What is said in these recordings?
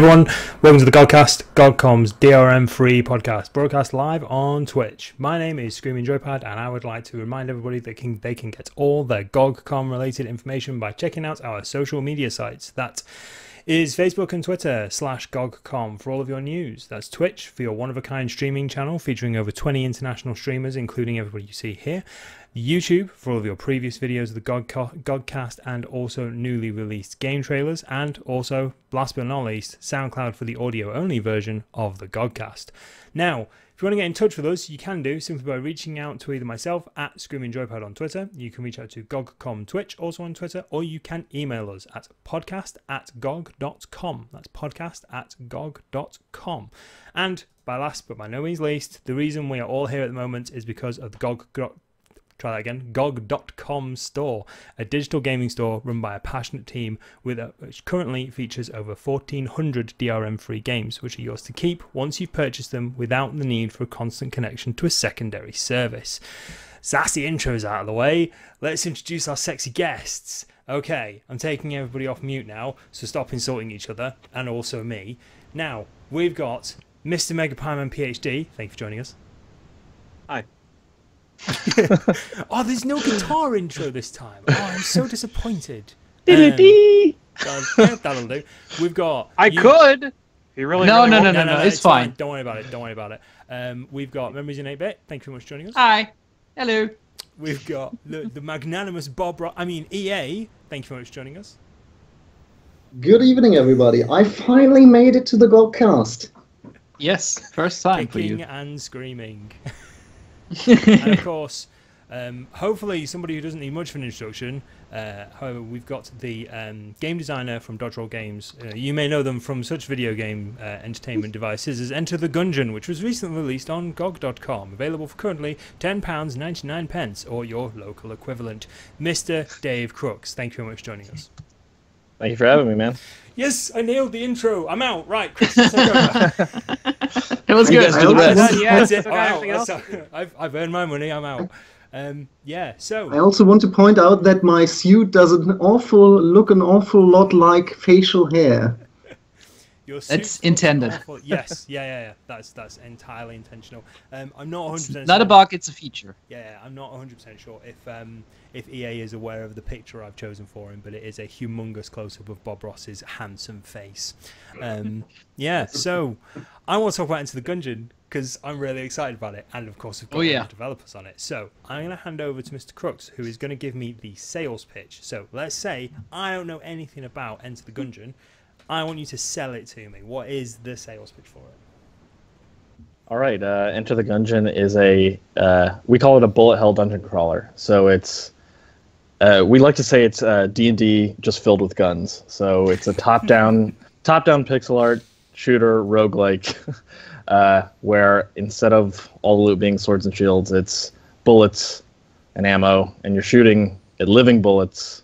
everyone, welcome to the GOGCast, GOGCom's DRM-free podcast, broadcast live on Twitch. My name is Screaming Joypad, and I would like to remind everybody that they can get all their GOGCom related information by checking out our social media sites. That is Facebook and Twitter /GOGCom for all of your news. That's Twitch for your one-of-a-kind streaming channel featuring over 20 international streamers, including everybody you see here. YouTube for all of your previous videos of the GOGCast and also newly released game trailers, and also, last but not least, SoundCloud for the audio-only version of the GOGCast. Now, if you want to get in touch with us, you can do simply by reaching out to either myself at ScreamingJoypad on Twitter. You can reach out to GOGCom Twitch, also on Twitter, or you can email us at podcast@gog.com. That's podcast@gog.com. And by last but by no means least, the reason we are all here at the moment is because of the GOG.com store, a digital gaming store run by a passionate team which currently features over 1,400 DRM-free games, which are yours to keep once you've purchased them without the need for a constant connection to a secondary service. So that's the intros out of the way. Let's introduce our sexy guests. Okay, I'm taking everybody off mute now, so stop insulting each other, and also me. Now, we've got Mr. Mega Pieman PhD. Thank you for joining us. Hi. Oh, there's no guitar intro this time. Oh, I'm so disappointed. That'll do. We've got. Could. If you really No, It's fine. Don't worry about it. Don't worry about it. We've got Memories in 8-Bit. Thank you very much for joining us. Hi. Hello. We've got the magnanimous EA. Thank you very much for joining us. Good evening, everybody. I finally made it to the GOGCast. Yes, first time for Kicking you. and screaming. And of course, hopefully somebody who doesn't need much of an introduction. However, we've got the game designer from Dodge Roll Games. You may know them from such video game entertainment devices as Enter the Gungeon, which was recently released on GOG.com, available for currently £10.99 or your local equivalent. Mr. Dave Crooks, thank you very much for joining us. Thank you for having me, man. Yes, I nailed the intro. I'm out. Right, Chris, take over. It was good. That's it. I've earned my money. I'm out. Yeah. So I also want to point out that my suit does look an awful lot like facial hair. That's intended. Yes. Yeah. That's entirely intentional. I'm not 100%. Not a bug. It's a feature. Yeah, I'm not 100% sure if EA is aware of the picture I've chosen for him, but it is a humongous close-up of Bob Ross's handsome face. Yeah, so I want to talk about Into the Gungeon because I'm really excited about it, and of course we've got the developers on it. So I'm going to hand over to Mr. Crooks, who is going to give me the sales pitch. So let's say I don't know anything about Enter the Gungeon. I want you to sell it to me. What is the sales pitch for it? All right, Enter the Gungeon is we call it a bullet hell dungeon crawler. So it's, we like to say it's D&D just filled with guns. So it's a top-down pixel art shooter roguelike, where instead of all the loot being swords and shields, it's bullets and ammo, and you're shooting at living bullets.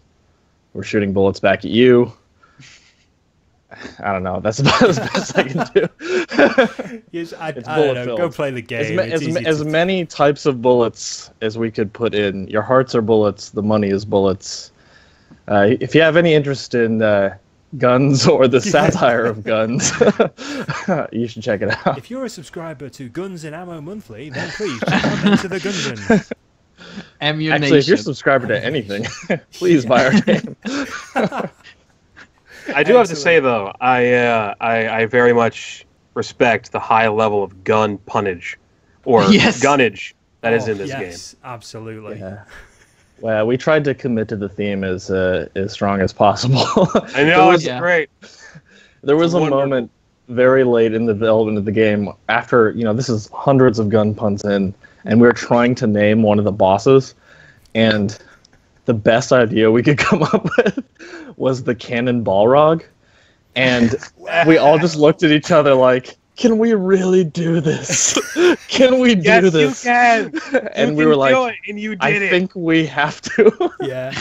We're shooting bullets back at you. I don't know. That's about as best I can do. Yes, I don't know. Go play the game. As many types of bullets as we could put in. Your hearts are bullets. The money is bullets. If you have any interest in guns or the satire of guns, you should check it out. If you're a subscriber to Guns and Ammo Monthly, then please check out Into the Gungeon. Actually, if you're a subscriber to anything, please buy our game. I do have to say, though, I very much respect the high level of gun punnage or gunnage that is in this game. Yes, absolutely. Yeah. Well, we tried to commit to the theme as strong as possible. I know, it's great. There was a moment very late in the development of the game after, this is hundreds of gun puns in, and we were trying to name one of the bosses, and the best idea we could come up with was the Cannon Balrog, and we all just looked at each other like, can we really do this? Can we do this? Yes, you can. And we were like, and you did I think we have to. Yeah.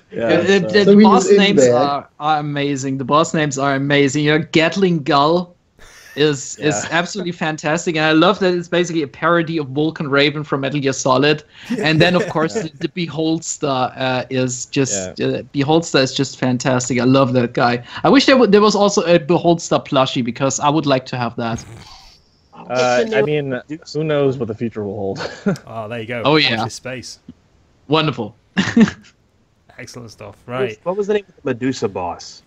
The boss names are amazing. The boss names are amazing. Gatling Gull. is absolutely fantastic, and I love that it's basically a parody of Vulcan Raven from Metal Gear Solid. And then of course the Beholdster is just Beholdster is just fantastic. I love that guy. I wish there was also a Beholdster plushie, because I would like to have that. I mean, who knows what the future will hold? Oh, there you go. Oh yeah, space. Wonderful. Excellent stuff. Right. What was the name of the Medusa boss?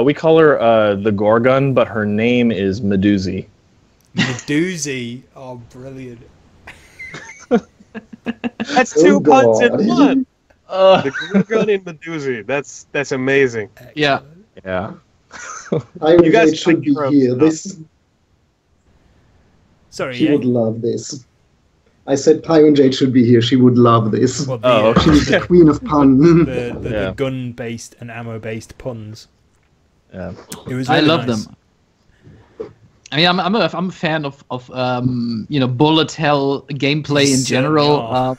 We call her the Gorgon, but her name is Medusi. Medusi. Oh, brilliant. That's two puns in one. The Gorgon and Medusi. That's amazing. Yeah. Yeah. You guys should be here. Sorry, she would love this. I said FUNgeon should be here. She would love this. Well, she's the queen of puns. The gun-based and ammo-based puns. Yeah. It was really I love nice. them. I mean, I'm a fan of bullet hell gameplay in general.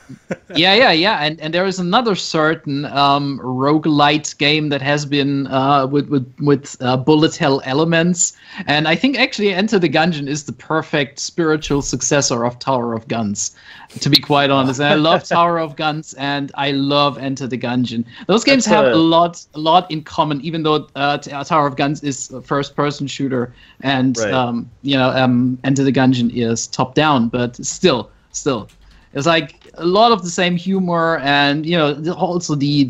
Yeah. And there is another certain roguelite game that has been with bullet hell elements, and I think actually Enter the Gungeon is the perfect spiritual successor of Tower of Guns, to be quite honest. And I love Tower of Guns, and I love Enter the Gungeon. Those games have a lot in common, even though Tower of Guns is a first-person shooter, and Enter the Gungeon is top-down, but still, it's like a lot of the same humor, and also the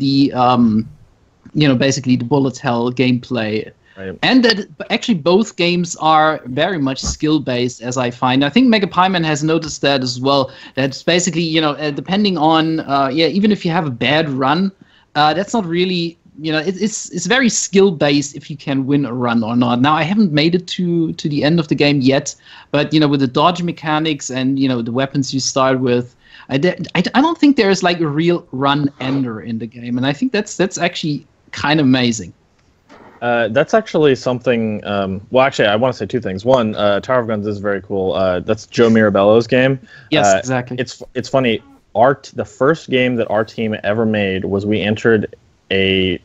basically the bullet hell gameplay. Right. And that actually both games are very much skill-based, as I find. I think Mega Pieman has noticed that as well. That's basically, depending on, even if you have a bad run, that's not really, it's very skill-based if you can win a run or not. Now, I haven't made it to the end of the game yet, but, with the dodge mechanics and, the weapons you start with, I don't think there's like a real run ender in the game. And I think that's actually kind of amazing. That's actually something. Well, actually, I want to say two things. One, Tower of Guns is very cool. That's Joe Mirabello's game. Yes, exactly. It's funny. The first game that our team ever made was we entered a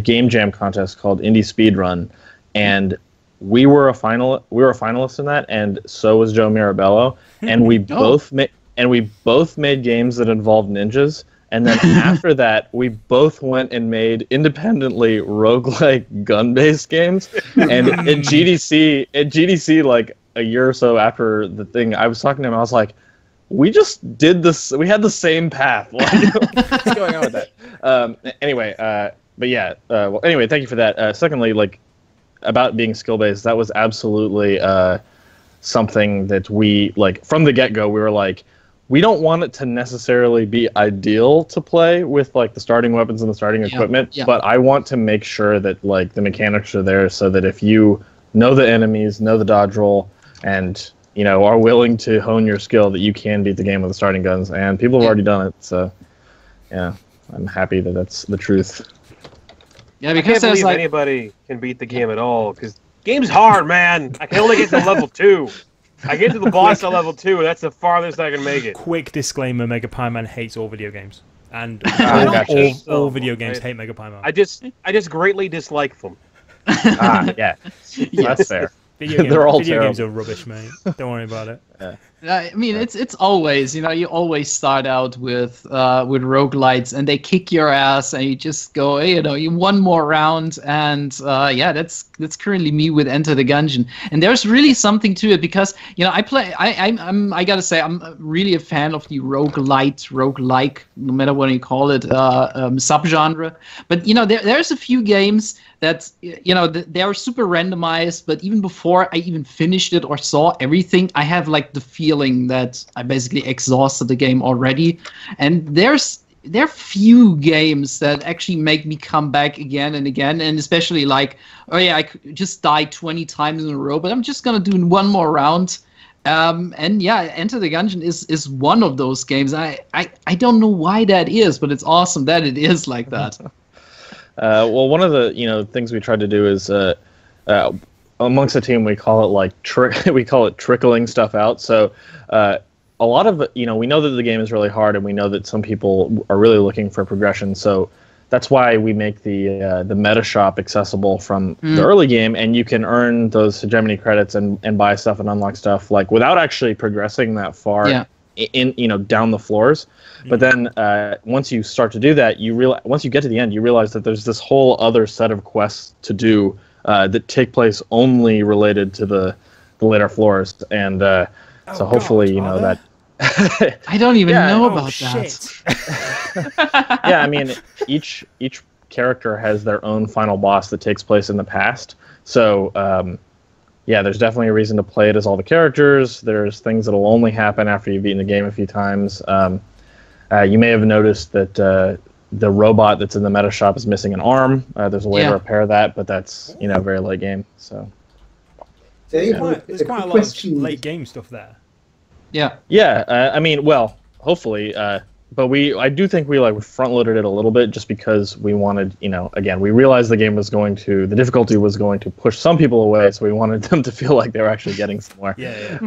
game jam contest called Indie Speedrun, and we were a finalist in that, and so was Joe Mirabello, and we both made games that involved ninjas. And then after that, we both went and made independently roguelike gun-based games. And at GDC, like a year or so after the thing, I was talking to him. I was like, "We just did this. We had the same path. What's going on with that?" Anyway, but yeah. Anyway, thank you for that. Secondly, like about being skill-based, that was absolutely something that we like from the get-go. We were like, we don't want it to necessarily be ideal to play with like the starting weapons and the starting equipment, but I want to make sure that like the mechanics are there so that if you know the enemies, know the dodge roll, and are willing to hone your skill, that you can beat the game with the starting guns. And people have already done it, so yeah, I'm happy that that's the truth. Yeah, because I can't believe anybody can beat the game at all, because game's hard, man. I can only get to level 2. I get to the boss at level 2, and that's the farthest I can make it. Quick disclaimer, Mega Pieman hates all video games. And all video games hate Mega Pieman. I just greatly dislike them. Yeah. That's fair. Video games are rubbish, mate. Don't worry about it. Yeah. I mean, it's always, you always start out with roguelites, and they kick your ass, and you just go, you one more round, and that's currently me with Enter the Gungeon. And there's really something to it, because I gotta say, I'm really a fan of the roguelike, no matter what you call it, subgenre. But there's a few games that they're super randomized, but even before I even finished it or saw everything, I have like the feeling that I basically exhausted the game already. And there are few games that actually make me come back again and again, and especially like, I just died 20 times in a row, but I'm just gonna do one more round. Enter the Gungeon is one of those games. I don't know why that is, but it's awesome that it is like that. Well, one of the things we tried to do is amongst the team we call it like trickling stuff out. So a lot of we know that the game is really hard, and we know that some people are really looking for progression. So that's why we make the meta shop accessible from the early game, and you can earn those hegemony credits and buy stuff and unlock stuff like without actually progressing that far in down the floors. But then once you start to do that, once you get to the end, you realize that there's this whole other set of quests to do that take place only related to the later floors, and so hopefully that. I don't even know about that. Yeah, I mean, each character has their own final boss that takes place in the past. So, there's definitely a reason to play it as all the characters. There's things that will only happen after you've beaten the game a few times. You may have noticed that the robot that's in the meta shop is missing an arm. There's a way to repair that, but that's very late game. So, there's quite a lot of late game stuff there. Yeah. Yeah. I mean, well, hopefully, but I do think we front loaded it a little bit just because we wanted, again, we realized the difficulty was going to push some people away, so we wanted them to feel like they were actually getting somewhere. Yeah.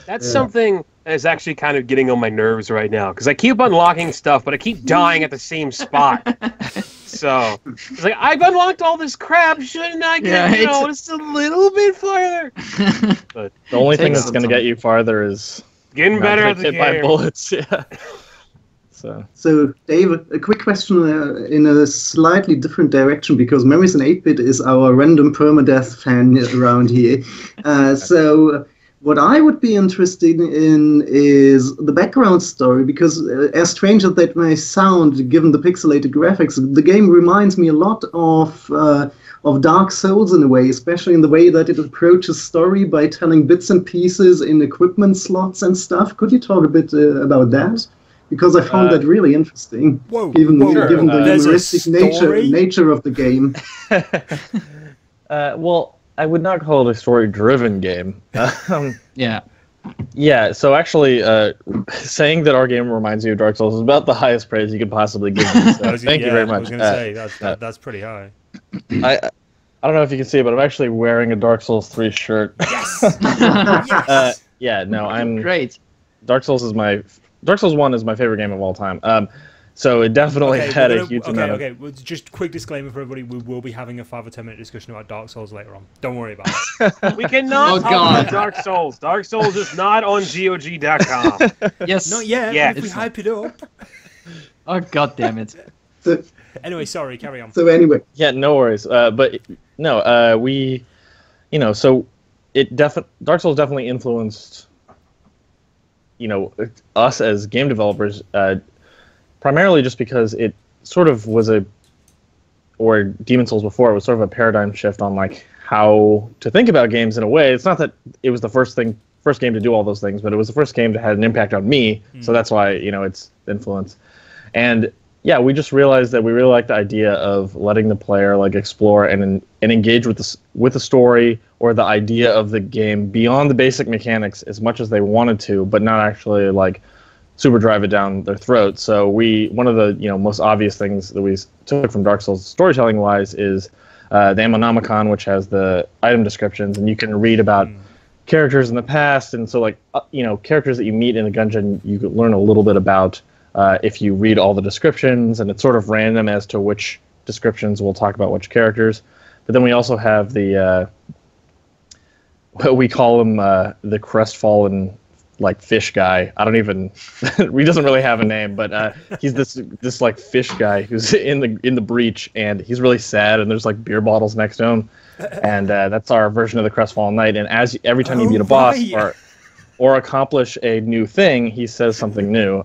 That's something that is actually kind of getting on my nerves right now because I keep unlocking stuff, but I keep dying at the same spot. So it's like I've unlocked all this crap. Shouldn't I get just a little bit farther? But the only thing that's going to get you farther is getting better at the game. By bullets. Yeah. So, Dave, a quick question in a slightly different direction because Memories in 8-Bit is our random permadeath fan around here. So. What I would be interested in is the background story, because as strange as that may sound, given the pixelated graphics, the game reminds me a lot of Dark Souls in a way, especially in the way that it approaches story by telling bits and pieces in equipment slots and stuff. Could you talk a bit about that? Because I found that really interesting, given the humoristic nature of the game. Well, I would not call it a story-driven game. Yeah, so actually, saying that our game reminds you of Dark Souls is about the highest praise you could possibly give me. So thank you very much. I was going to say, that's pretty high. I don't know if you can see it, but I'm actually wearing a Dark Souls 3 shirt. Yes! Yes! I'm... Great. Dark Souls 1 is my favorite game of all time. So it definitely had a huge amount of... Okay, well, just quick disclaimer for everybody, we will be having a 5 or 10 minute discussion about Dark Souls later on. Don't worry about it. We cannot talk about Dark Souls. Dark Souls is not on GOG.com. Yes. Not yet, yeah, if we hype it up. Oh, god damn it. Anyway, sorry, carry on. So anyway. Yeah, no worries. But, no, we... so Dark Souls definitely influenced, us as game developers, primarily just because it sort of was or Demon Souls before, it was sort of a paradigm shift on how to think about games in a way. It's not that it was the first game to do all those things, but it was the first game that had an impact on me. So that's why, it's influence. And yeah, we just realized that we really liked the idea of letting the player explore and engage with the story or the idea of the game beyond the basic mechanics as much as they wanted to, but not actually super drive it down their throat. So one of the most obvious things that we took from Dark Souls storytelling wise is the Ammonomicon, which has the item descriptions, and you can read about characters in the past, and so characters that you meet in the Gungeon, you could learn a little bit about if you read all the descriptions, and it's sort of random as to which descriptions will talk about which characters. But then we also have the what we call him the crestfallen fish guy. I don't even he doesn't really have a name, but he's this fish guy who's in the breach, and he's really sad, and there's beer bottles next to him, and that's our version of the crestfallen knight. And every time you beat a boss or accomplish a new thing, he says something new,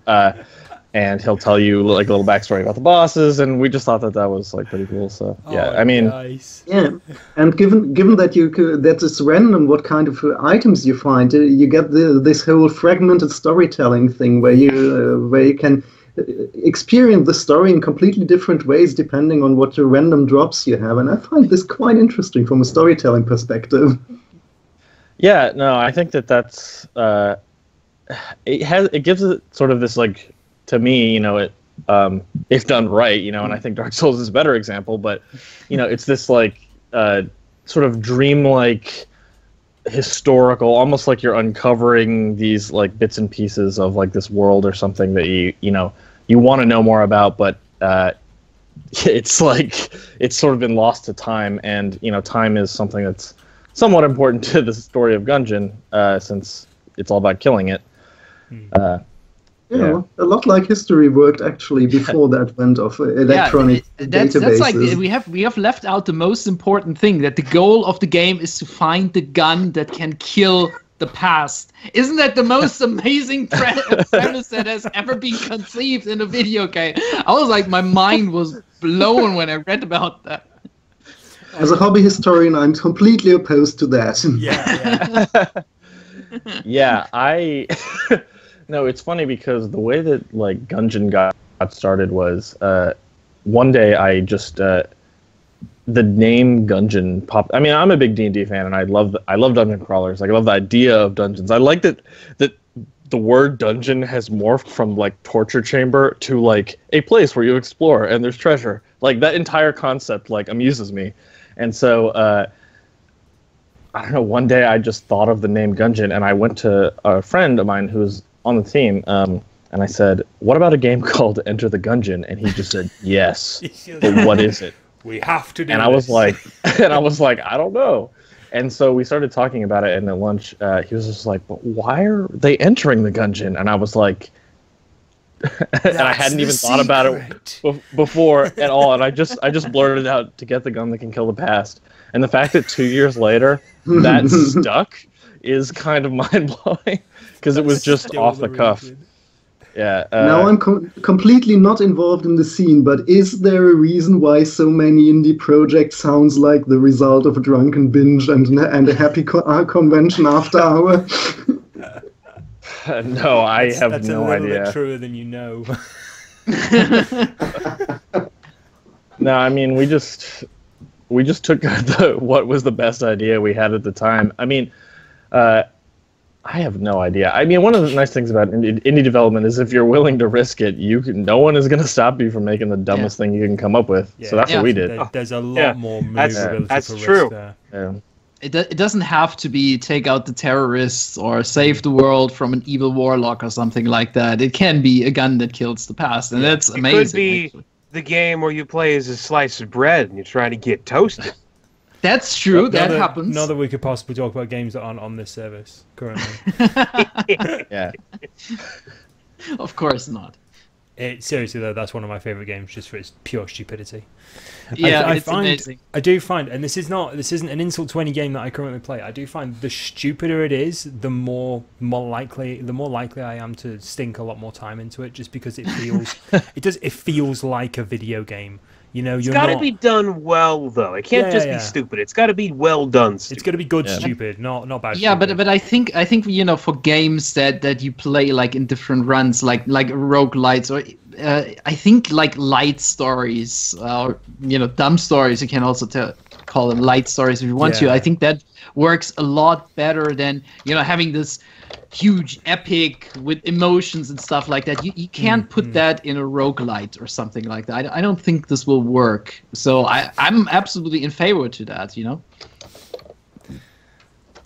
and he'll tell you a little backstory about the bosses, and we just thought that was pretty cool. So I mean, nice. Yeah, and given that that it's random what kind of items you find, you get this whole fragmented storytelling thing where you can experience the story in completely different ways depending on what random drops you have, and I find this quite interesting from a storytelling perspective. Yeah, no, I think that's it gives it sort of this to me, if done right, and I think Dark Souls is a better example, but, it's this sort of dreamlike historical, almost like you're uncovering these bits and pieces of this world or something that you want to know more about, but it's like it's sort of been lost to time, and time is something that's somewhat important to the story of Gungeon, since it's all about killing it. Yeah, a lot like history worked actually before the advent of electronic databases. That's like we have left out the most important thing, that the goal of the game is to find the gun that can kill the past. Isn't that the most amazing premise that has ever been conceived in a video game? I was like, my mind was blown when I read about that. As a hobby historian, I'm completely opposed to that. Yeah, No, it's funny because the way that like Gungeon got started was one day I just the name Gungeon popped. I mean, I'm a big D&D fan, and I love dungeon crawlers. Like, I love the idea of dungeons. I like that the word dungeon has morphed from like torture chamber to like a place where you explore and there's treasure. Like, that entire concept like amuses me, and so I don't know. One day I just thought of the name Gungeon, and I went to a friend of mine who's on the team, and I said, "What about a game called Enter the Gungeon?" And he just said, "Yes, but what is it?" We have to do. And I was like, I don't know. And so we started talking about it, and at lunch, he was just like, "But why are they entering the Gungeon?" And I was like, and I hadn't even thought about it before at all. And I just blurted out, "To get the gun that can kill the past." And the fact that 2 years later that stuck is kind of mind blowing, because it was just off the cuff. Yeah. Now I'm completely not involved in the scene, but is there a reason why so many indie projects sounds like the result of a drunken binge and a happy convention after hour? No, I have no idea. That's a little bit truer than you know. No, I mean, we just took what was the best idea we had at the time. I mean, I have no idea. I mean, one of the nice things about indie development is if you're willing to risk it, no one is going to stop you from making the dumbest thing you can come up with. Yeah. So that's what we did. There's a lot more maneuverability. That's for true. Risk there. Yeah. It doesn't have to be take out the terrorists or save the world from an evil warlock or something like that. It can be a gun that kills the past, and that's amazing. It could be the game where you play as a slice of bread and you're trying to get toasted. That's true. That happens. Not that we could possibly talk about games that aren't on this service currently. Yeah. Of course not. Seriously though, that's one of my favorite games, just for its pure stupidity. Yeah, it's amazing. I do find, and this isn't an insult to any game that I currently play. I do find the stupider it is, the more likely I am to sink a lot more time into it, just because it feels it feels like a video game. You know, it's got to be done well, though. It can't just be stupid. It's got to be well done. Stupid. It's got to be good, stupid, not bad. Yeah, stupid. but I think for games that you play like in different runs, like roguelites, or I think like light stories, or dumb stories. You can also call them light stories if you want to. I think that works a lot better than having this huge epic with emotions and stuff like that. You can't put that in a roguelite or something like that. I don't think this will work. So I'm absolutely in favor to that,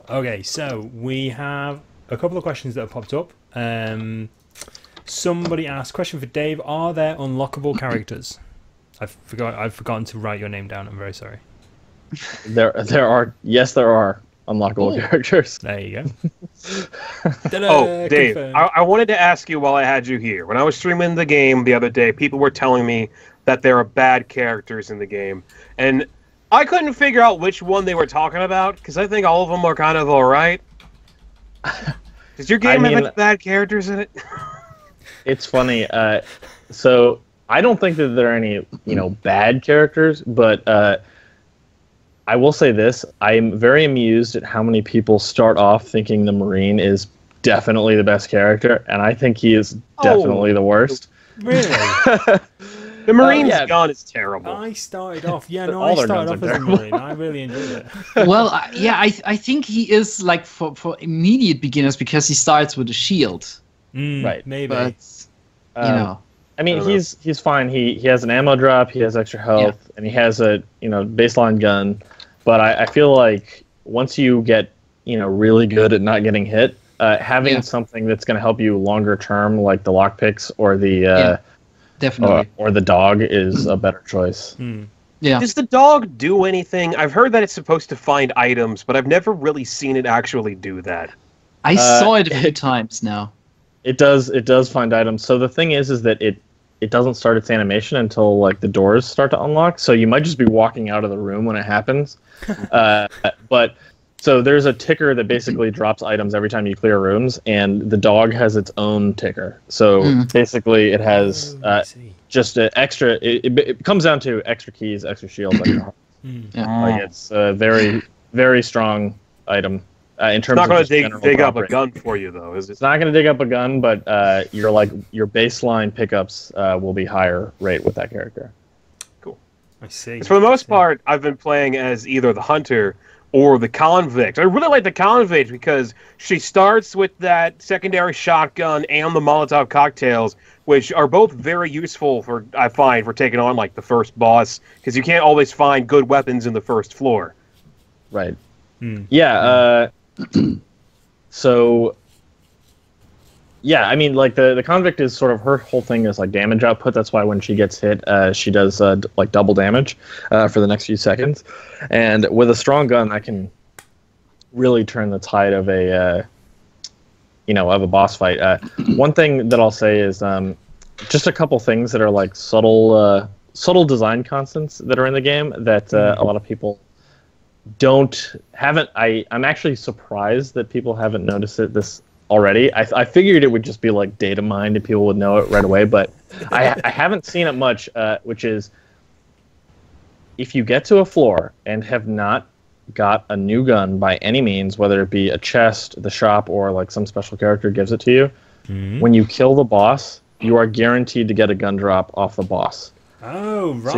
Okay, so we have a couple of questions that have popped up. Somebody asked, question for Dave, are there unlockable characters? I've forgotten to write your name down. I'm very sorry. There are. Yes, there are unlockable characters. There you go. Oh, Dave, I wanted to ask you while I had you here. When I was streaming the game the other day, people were telling me that there are bad characters in the game, and I couldn't figure out which one they were talking about, because I think all of them are kind of all right. Does your game have any bad characters in it? It's funny. So I don't think that there are any, bad characters, but I will say this: I am very amused at how many people start off thinking the Marine is definitely the best character, and I think he is definitely the worst. Really? The Marine's gun is terrible. I started off, I started off as a Marine. I really enjoyed it. Well, I think he is like for immediate beginners, because he starts with a shield. Right, maybe. But I mean, he's fine. He has an ammo drop. He has extra health, and he has a baseline gun. But I feel like once you get really good at not getting hit, having something that's going to help you longer term, like the lockpicks or the definitely. Or the dog is a better choice. Yeah. Does the dog do anything? I've heard that it's supposed to find items, but I've never really seen it actually do that. I saw it a few times now. It does find items. So the thing is that it doesn't start its animation until like the doors start to unlock. So you might just be walking out of the room when it happens. But so there's a ticker that basically drops items every time you clear rooms, and the dog has its own ticker. So basically, it has just an extra. It comes down to extra keys, extra shields, extra hearts. Like it's a very, very strong item. In terms It's not going of to dig up a gun for you, though, is it? It's not going to dig up a gun, but your baseline pickups will be higher rate with that character. Cool. I see. For the most part, I've been playing as either the hunter or the convict. I really like the convict because she starts with that secondary shotgun and the Molotov cocktails, which are both very useful for taking on like the first boss, because you can't always find good weapons in the first floor. Right. Yeah. So, yeah, I mean, like the convict is sort of her whole thing is like damage output. That's why when she gets hit, she does like double damage for the next few seconds. And with a strong gun, that can really turn the tide of a boss fight. One thing that I'll say is just a couple things that are like subtle design constants that are in the game that a lot of people I'm actually surprised that people haven't noticed this already. I figured it would just be like data mined and people would know it right away, but I haven't seen it much, which is if you get to a floor and have not got a new gun by any means, whether it be a chest, the shop, or like some special character gives it to you, when you kill the boss, you are guaranteed to get a gun drop off the boss. Oh, right.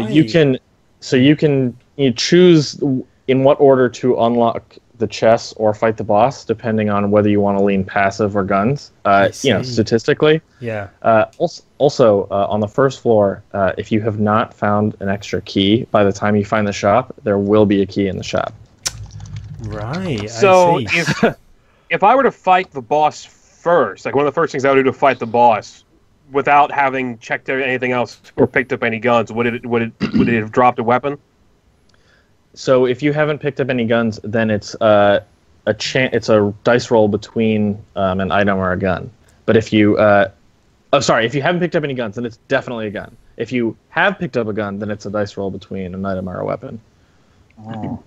So you can choose in what order to unlock the chests or fight the boss, depending on whether you want to lean passive or guns. Statistically. Yeah. Also, on the first floor, if you have not found an extra key by the time you find the shop, there will be a key in the shop. Right. So I see. if I were to fight the boss first, like one of the first things I would do to fight the boss, without having checked anything else or picked up any guns, would it have dropped a weapon? So if you haven't picked up any guns, then it's it's a dice roll between an item or a gun. But if you if you haven't picked up any guns, then it's definitely a gun. If you have picked up a gun, then it's a dice roll between an item or a weapon. Oh.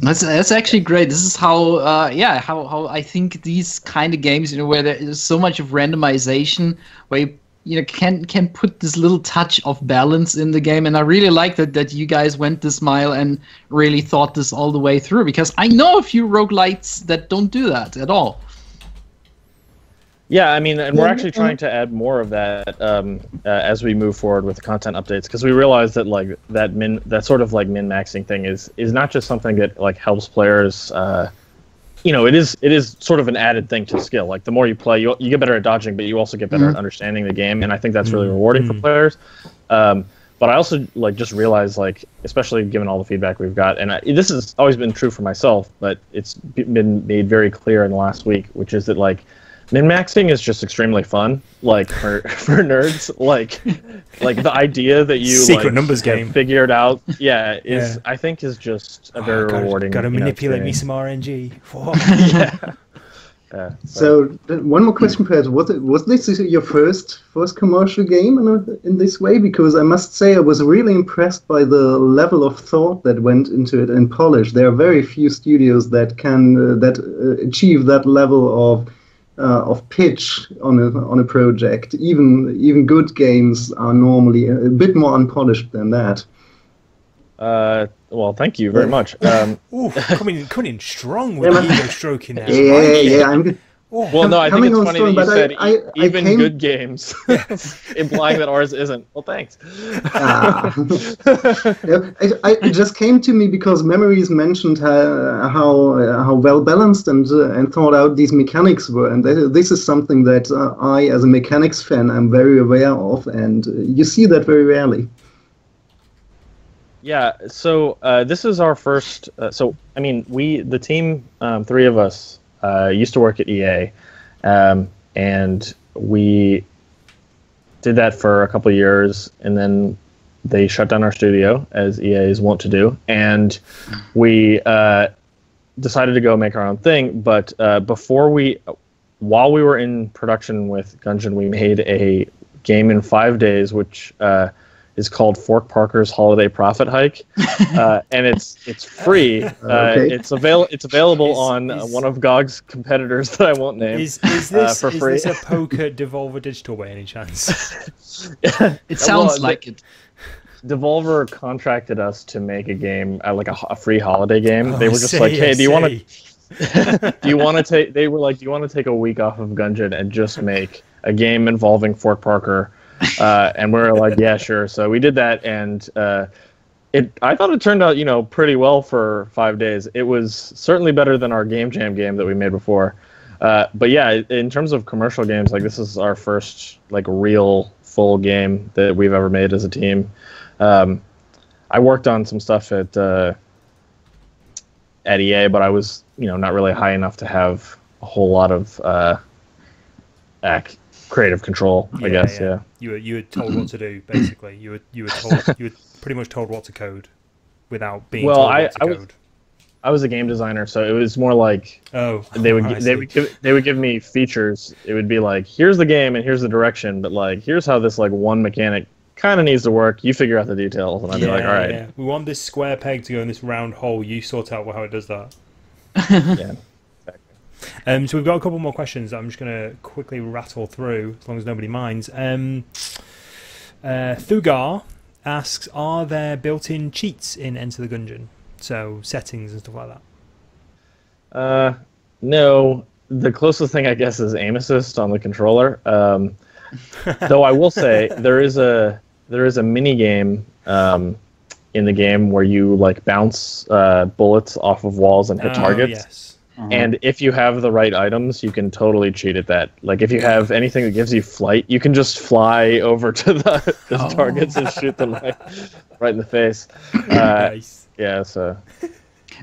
That's actually great. This is how I think these kind of games, where there is so much of randomization, where you can put this little touch of balance in the game, and I really like that you guys went this mile and really thought this all the way through, because I know a few roguelites that don't do that at all. Yeah, I mean, and we're actually trying to add more of that as we move forward with the content updates, because we realize that like that sort of like min-maxing thing is not just something that like helps players. It is sort of an added thing to skill. Like the more you play, you get better at dodging, but you also get better at understanding the game, and I think that's really rewarding for players. But I also like just realized, like, especially given all the feedback we've got, and this has always been true for myself, but it's been made very clear in the last week, which is that like min-maxing is just extremely fun, like for nerds. Like the idea that you secret numbers game figured out, I think is just a very rewarding. Gotta manipulate me some RNG. So one more question, perhaps. Was this your first commercial game in this way? Because I must say I was really impressed by the level of thought that went into it and polish. There are very few studios that can achieve that level of pitch on a project. Even good games are normally a bit more unpolished than that. Well, thank you very much. Coming in strong with the ego stroking there. Yeah. Well, no, I think it's funny that you said good games, implying that ours isn't. Well, thanks. It just came to me because Memories mentioned how well balanced and thought out these mechanics were, and this is something that I, as a mechanics fan, am very aware of, and you see that very rarely. Yeah, so this is our first. The team, three of us, used to work at EA, and we did that for a couple of years, and then they shut down our studio, as EA is wont to do, and we decided to go make our own thing. But while we were in production with GOGCast, we made a game in 5 days, which is called Fork Parker's Holiday Profit Hike, and it's free. Okay. It's available on one of GOG's competitors that I won't name. Is this for free. Is this a poker Devolver Digital by any chance? It sounds like it. Devolver contracted us to make a game, like a free holiday game. Oh, they were just like, "Hey, do you want to? Do you want to take?" They were like, "Do you want to take a week off of GOGCast and just make a game involving Fork Parker?" And we were like, "Yeah, sure." So we did that, and I thought it turned out, pretty well for 5 days. It was certainly better than our Game Jam game that we made before. But yeah, in terms of commercial games, like this is our first real full game that we've ever made as a team. I worked on some stuff at EA, but I was not really high enough to have a whole lot of creative control. I guess. Yeah. You were told what to do, basically. You were pretty much told what to code without being told what to code. I was a game designer, so it was more like they would give me features. It would be like, here's the game and here's the direction, but here's how this one mechanic kind of needs to work. You figure out the details, and I'd be like, all right. Yeah. We want this square peg to go in this round hole. You sort out how it does that. Yeah. Exactly. So we've got a couple more questions that I'm just going to quickly rattle through, as long as nobody minds. Thugar asks, are there built-in cheats in Enter the Gungeon? So settings and stuff like that? No. The closest thing, I guess, is aim assist on the controller. Though I will say there is a mini game in the game where you bounce bullets off of walls and hit targets. Yes. And if you have the right items, you can totally cheat at that. If you have anything that gives you flight, you can just fly over to the targets and shoot them right in the face. Nice. Yeah. So.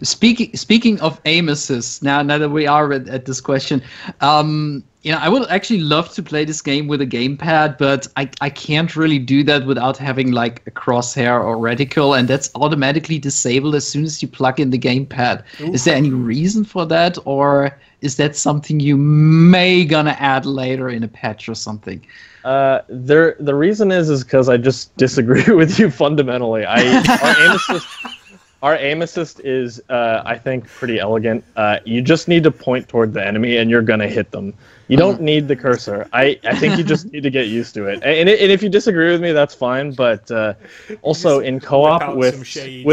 Speaking of aim assist, now that we are at this question, I would actually love to play this game with a gamepad, but I can't really do that without having a crosshair or reticle, and that's automatically disabled as soon as you plug in the gamepad. Ooh. Is there any reason for that, or is that something you may gonna add later in a patch or something? The reason is because I just disagree with you fundamentally. Our aim assist is, I think, pretty elegant. You just need to point toward the enemy, and you're going to hit them. You don't need the cursor. I think you just need to get used to it. And if you disagree with me, that's fine. But also in co-op with two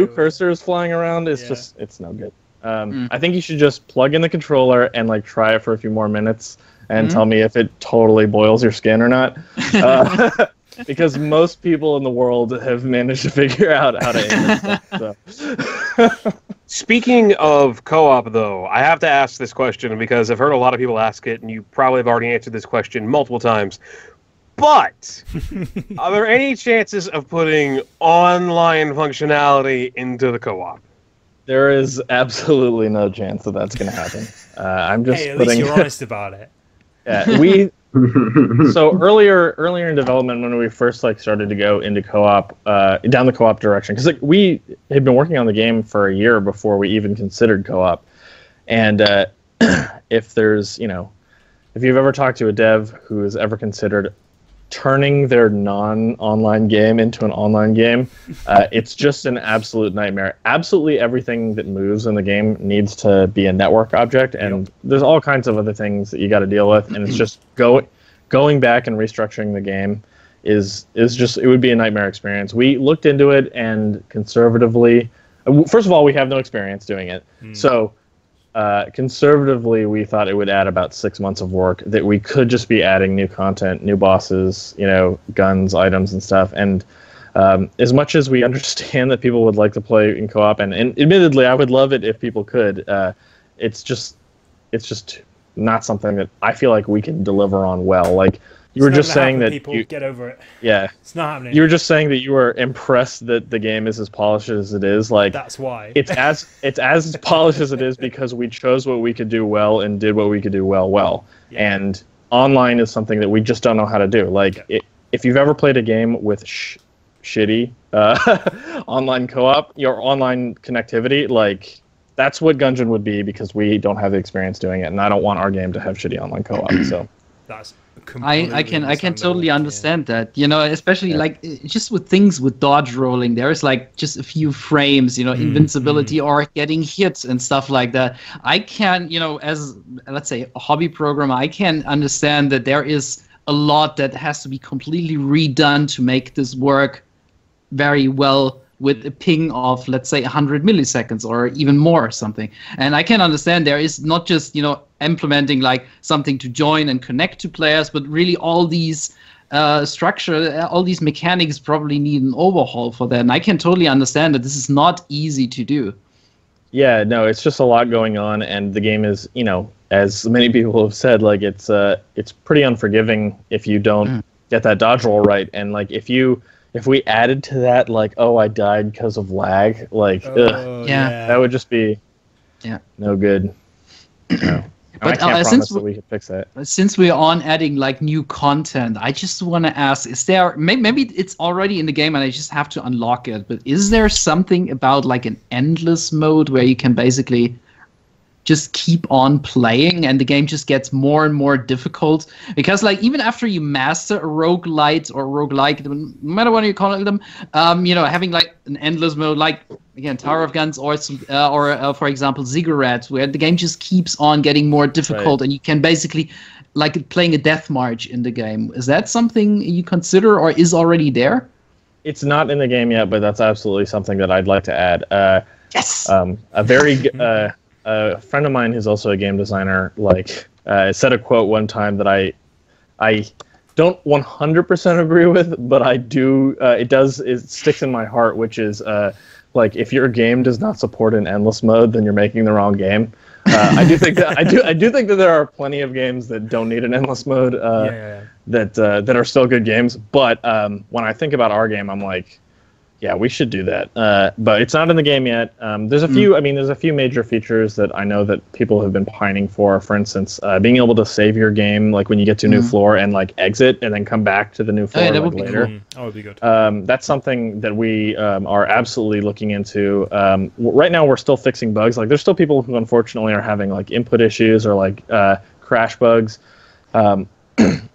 cursors flying around, it's no good. I think you should just plug in the controller and try it for a few more minutes and tell me if it totally boils your skin or not. Because most people in the world have managed to figure out how to aim it. So. Speaking of co-op, though, I have to ask this question because I've heard a lot of people ask it, and you probably have already answered this question multiple times. But are there any chances of putting online functionality into the co-op? There is absolutely no chance that that's going to happen. I'm just at least you're honest about it. Yeah, so earlier in development, when we first started to go into co-op, down the co-op direction, because we had been working on the game for a year before we even considered co-op, and if you've ever talked to a dev who has ever considered turning their non-online game into an online game, it's just an absolute nightmare. Absolutely everything that moves in the game needs to be a network object, and there's all kinds of other things that you got to deal with, and it's just going back and restructuring the game is just, it would be a nightmare experience. We looked into it, and conservatively, first of all, we have no experience doing it, so conservatively, we thought it would add about 6 months of work, that we could just be adding new content, new bosses, guns, items, and stuff. And as much as we understand that people would like to play in co-op, and admittedly, I would love it if people could, it's just not something that I feel like we can deliver on well. You were just saying that people get over it. Yeah, it's not happening. You were just saying that you were impressed that the game is as polished as it is. That's why it's as polished as it is because we chose what we could do well and did what we could do well. Yeah. And online is something that we just don't know how to do. Like, if you've ever played a game with shitty online co-op, your online connectivity, like, that's what GOGCast would be, because we don't have the experience doing it, and I don't want our game to have shitty online co-op. So that's I can totally understand that, you know, especially like just with things with dodge rolling, there's like just a few frames, you know, invincibility or getting hit and stuff like that. I can, you know, as let's say a hobby programmer, I can understand that there is a lot that has to be completely redone to make this work very well with a ping of, let's say, 100 milliseconds or even more or something. And I can understand there is not just, you know, implementing like something to join and connect to players, but really all these structure, all these mechanics probably need an overhaul for that. And I can totally understand that this is not easy to do. Yeah, no, it's just a lot going on, and the game is, you know, as many people have said, like, it's pretty unforgiving if you don't get that dodge roll right. And like, if we added to that, like, oh, I died because of lag, like, that would just be no good. No. But I can't promise that we could fix that. Since we're on adding like new content, I just want to ask: is there maybe it's already in the game and I just have to unlock it? But is there something about like an endless mode where you can basically just keep on playing and the game just gets more and more difficult? Because like even after you master a roguelite or roguelike, no matter what you call them, you know, having like an endless mode, like again Tower of Guns or for example Ziggurat, where the game just keeps on getting more difficult and you can basically like playing a death march in the game. Is that something you consider or is already there? It's not in the game yet, but that's absolutely something that I'd like to add. Yes. A very a friend of mine who's also a game designer, like, said a quote one time that I don't 100% agree with, but I do. It sticks in my heart, which is like, if your game does not support an endless mode, then you're making the wrong game. I do think that I do think that there are plenty of games that don't need an endless mode that are still good games. But when I think about our game, I'm like, yeah, we should do that, but it's not in the game yet. There's a few. I mean, there's a few major features that I know that people have been pining for. For instance, being able to save your game, like when you get to a new floor, and like exit and then come back to the new floor that would later. be cool. That would be good. That's something that we are absolutely looking into. Right now, we're still fixing bugs. Like, there's still people who unfortunately are having like input issues or like crash bugs.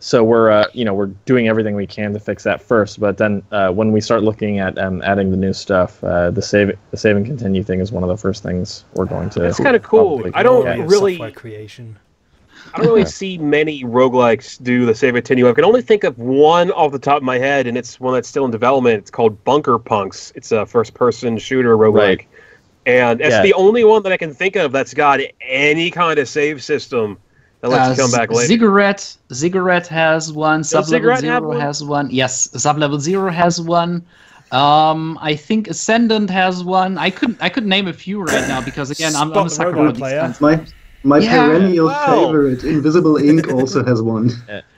So we're doing everything we can to fix that first. But then when we start looking at adding the new stuff, the save and continue thing is one of the first things we're going to. That's kind of cool. I don't really software creation. I don't really see many roguelikes do the save and continue. I can only think of one off the top of my head, and it's one that's still in development. It's called Bunker Punks. It's a first-person shooter roguelike. Right. And it's the only one that I can think of that's got any kind of save system that lets you come back later. Ziggurat has one. Sublevel Zero has one. Yes, Sublevel Zero has one. I think Ascendant has one. I could name a few right now because again, I'm a sucker for these kinds. My perennial favorite, Invisible Ink, also has one.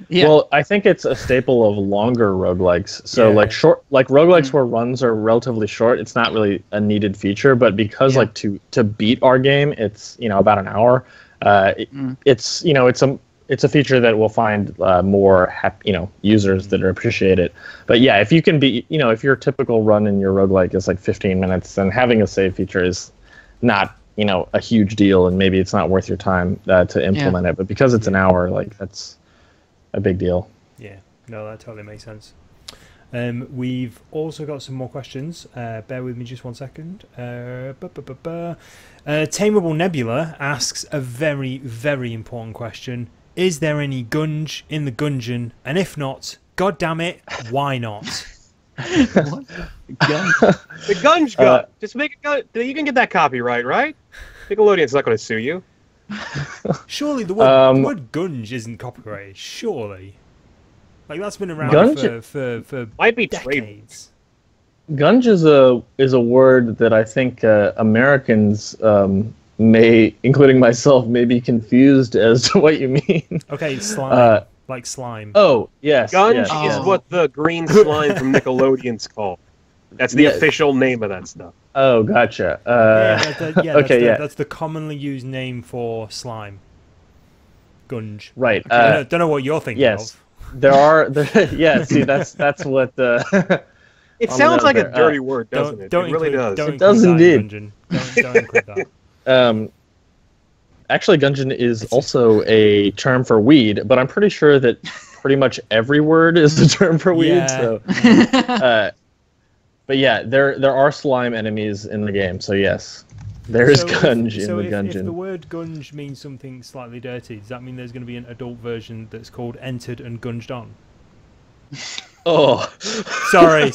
Yeah. Well, I think it's a staple of longer roguelikes. So like roguelikes where runs are relatively short, it's not really a needed feature. But because like to beat our game, it's about an hour. It's it's a feature that will find more users that appreciate it. But yeah, if you can be if your typical run in your roguelike is like 15 minutes, then having a save feature is not a huge deal, and maybe it's not worth your time to implement it. But because it's an hour, like that's a big deal. Yeah, no, that totally makes sense. We've also got some more questions. Bear with me just 1 second. Tameable Nebula asks a very, very important question. Is there any gunge in the GOGCast? And if not, god damn it, why not? What? The gunge gun. Just make it gun. You can get that copyright, right? Nickelodeon's not going to sue you. Surely the word gunge isn't copyrighted. Surely. Like, that's been around for might be decades. Gunge is a word that I think Americans may, including myself, may be confused as to what you mean. Okay, slime. Like slime. Oh, yes. Gunge is what the green slime from Nickelodeon's called. That's the official name of that stuff. Oh, gotcha. That's the commonly used name for slime. Gunge. Right. Don't know what you're thinking yes. of. Yeah, see, that's what It sounds like a dirty word, doesn't it? It really does. It does indeed. Don't include that. Actually, Gungeon is also a term for weed, but I'm pretty sure that pretty much every word is a term for weed. Yeah. So, but yeah, there are slime enemies in the game. So yes, there is Gunge in the Gungeon. If the word gunge means something slightly dirty, does that mean there's going to be an adult version that's called entered and gunged on? Oh, sorry. You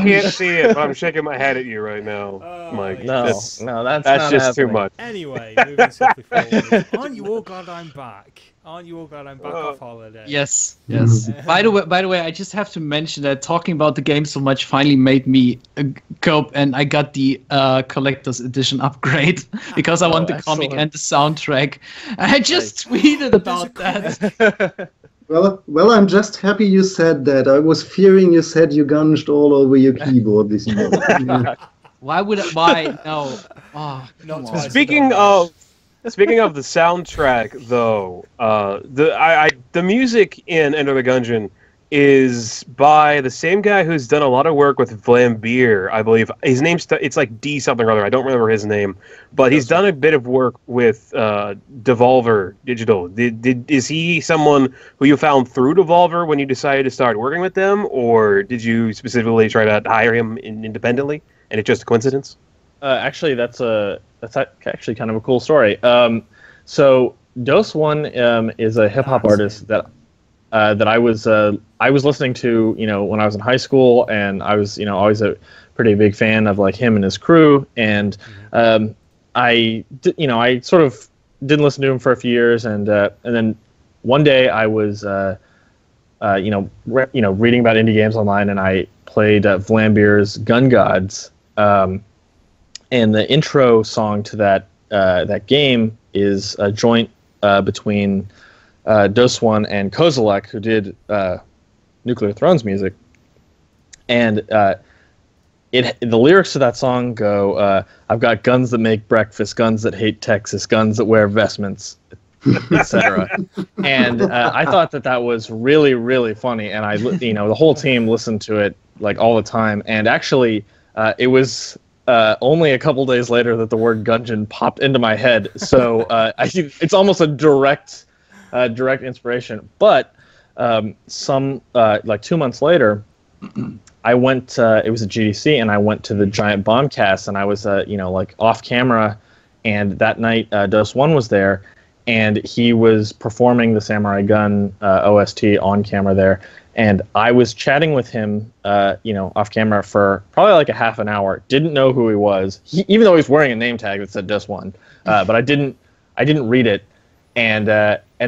can't see it, but I'm shaking my head at you right now, Mike. No, that's just happening. too much. Anyway, moving swiftly forward. Aren't you all glad I'm back? Off holiday? Yes. By the way, I just have to mention that talking about the game so much finally made me cope, and I got the collector's edition upgrade because I want the comic and the soundtrack. I just tweeted about that. Well, I'm just happy you said that. I was fearing you said you gunged all over your keyboard this morning. Why? No. Oh, Not twice. Speaking of the soundtrack, though, the music in Enter the Gungeon is by the same guy who's done a lot of work with Vlambeer, I believe. His name's it's like D something or other. I don't remember his name, but he's done a bit of work with Devolver Digital. Is he someone who you found through Devolver when you decided to start working with them, or did you specifically try to hire him independently, and it's just a coincidence? Actually, that's actually kind of a cool story. So Dose One is a hip hop artist that I was listening to, when I was in high school, and I was, always a pretty big fan of like him and his crew, and I sort of didn't listen to him for a few years, and then one day I was reading about indie games online, and I played Vlambeer's Gun Gods, and the intro song to that game is a joint between Dose One and Kozilek, who did Nuclear Throne's music, and the lyrics to that song go, "I've got guns that make breakfast, guns that hate Texas, guns that wear vestments, etc." And I thought that was really, really funny, and the whole team listened to it like all the time. And actually, it was only a couple days later that the word Gungeon popped into my head. So it's almost a direct inspiration. But like 2 months later, I went. It was a GDC, and I went to the Giant Bombcast, and I was off camera. And that night, Dose One was there, and he was performing the Samurai Gun OST on camera there. And I was chatting with him, off camera for probably like a half an hour. Didn't know who he was, even though he was wearing a name tag that said Dose One. But I didn't read it. And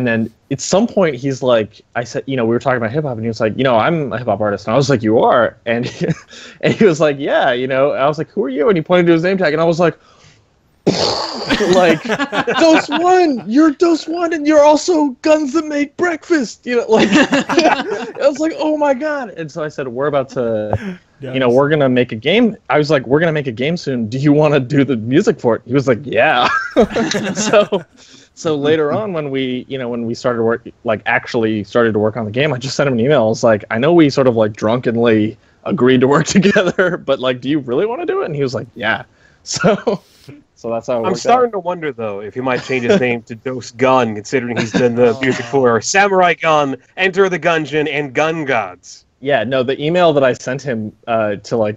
then at some point he's like, I said, we were talking about hip hop, and he was like, I'm a hip hop artist. And I was like, you are? And he was like, yeah, I was like, who are you? And he pointed to his name tag, and I was like, like, Dose One, you're Dose One, and you're also Guns That Make Breakfast. I was like, oh my god. And so I said, we're about to, we're gonna make a game. I was like, we're gonna make a game soon. Do you want to do the music for it? He was like, yeah. So later on, when we started work, actually started to work on the game, I just sent him an email. I was like, I know we sort of drunkenly agreed to work together, but do you really want to do it? And he was like, yeah. So that's how it I'm starting to wonder, though, if he might change his name to Dose Gun, considering he's done the music for Samurai Gun, Enter the Gungeon, and Gun Gods. Yeah, no, the email that I sent him to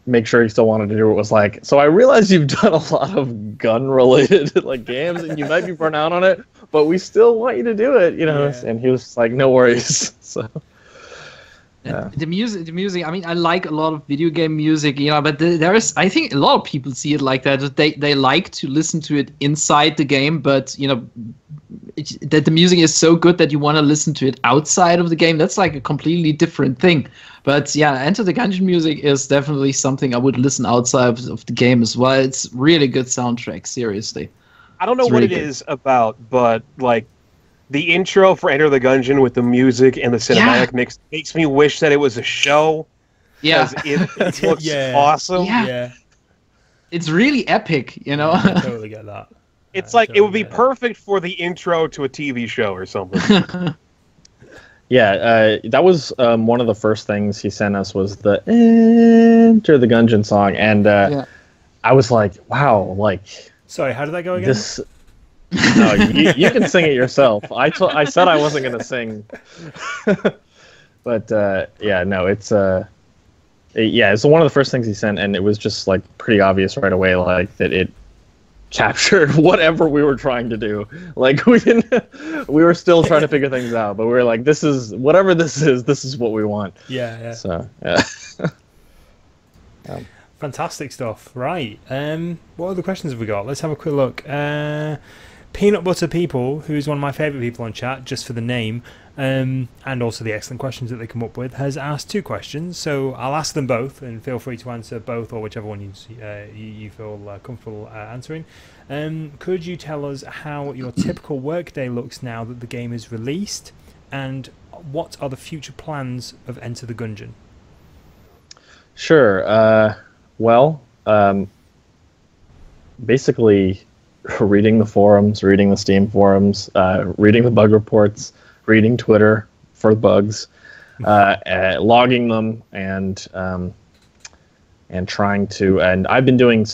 make sure he still wanted to do it was like, so I realize you've done a lot of gun-related games, and you might be burnt out on it, but we still want you to do it, Yeah. And he was like, no worries. So. Yeah. The music. I mean, I like a lot of video game music, but there is. I think a lot of people see it like that. They like to listen to it inside the game, but that the music is so good that you want to listen to it outside of the game. That's like a completely different thing. But yeah, Enter the Gungeon music is definitely something I would listen outside of the game as well. It's really good soundtrack. Seriously. I don't know what it is about, but the intro for Enter the Gungeon with the music and the cinematic mix makes me wish that it was a show. Yeah. It looks awesome. Yeah. It's really epic, I totally get that. It's like it would be perfect for the intro to a TV show or something. Yeah, that was one of the first things he sent us was the Enter the Gungeon song, and I was like, wow, like. Sorry, how did that go again? This. No, you can sing it yourself. I said I wasn't gonna sing, but yeah, no, it's it's one of the first things he sent, and it was just like pretty obvious right away, like that it captured whatever we were trying to do. Like we were still trying to figure things out, but we were like, this is whatever this is what we want. Yeah. So yeah. Fantastic stuff. Right. What other questions have we got? Let's have a quick look. Peanut Butter People, who's one of my favourite people on chat, just for the name, and also the excellent questions that they come up with, has asked 2 questions. So I'll ask them both, and feel free to answer both or whichever one you feel comfortable answering. Could you tell us how your typical workday looks now that the game is released, and what are the future plans of Enter the Gungeon? Sure. Well, basically reading the forums, reading the Steam forums, reading the bug reports, reading Twitter for bugs, logging them, and trying to. And I've been doing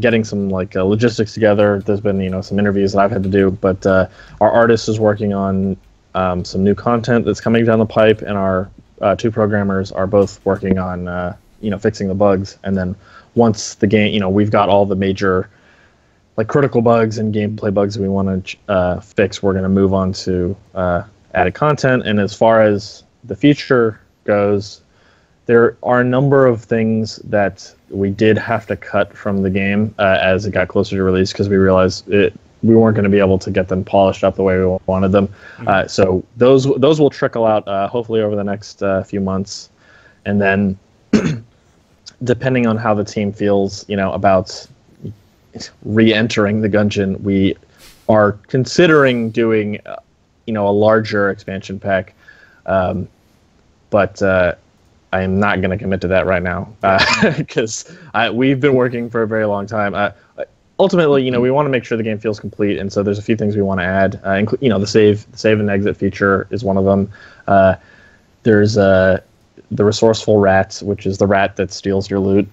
getting some like logistics together. There's been some interviews that I've had to do, but our artist is working on some new content that's coming down the pipe, and our 2 programmers are both working on fixing the bugs. And then once the game, we've got all the major like critical bugs and gameplay bugs that we want to fix, we're going to move on to added content. And as far as the future goes, there are a number of things that we did have to cut from the game as it got closer to release, because we realized we weren't going to be able to get them polished up the way we wanted them. So those will trickle out hopefully over the next few months. And then depending on how the team feels, about re-entering the Gungeon, we are considering doing a larger expansion pack, but I am not going to commit to that right now, because we've been working for a very long time. Ultimately, we want to make sure the game feels complete, and so there's a few things we want to add. The save and exit feature is one of them. There's the resourceful rat, which is the rat that steals your loot.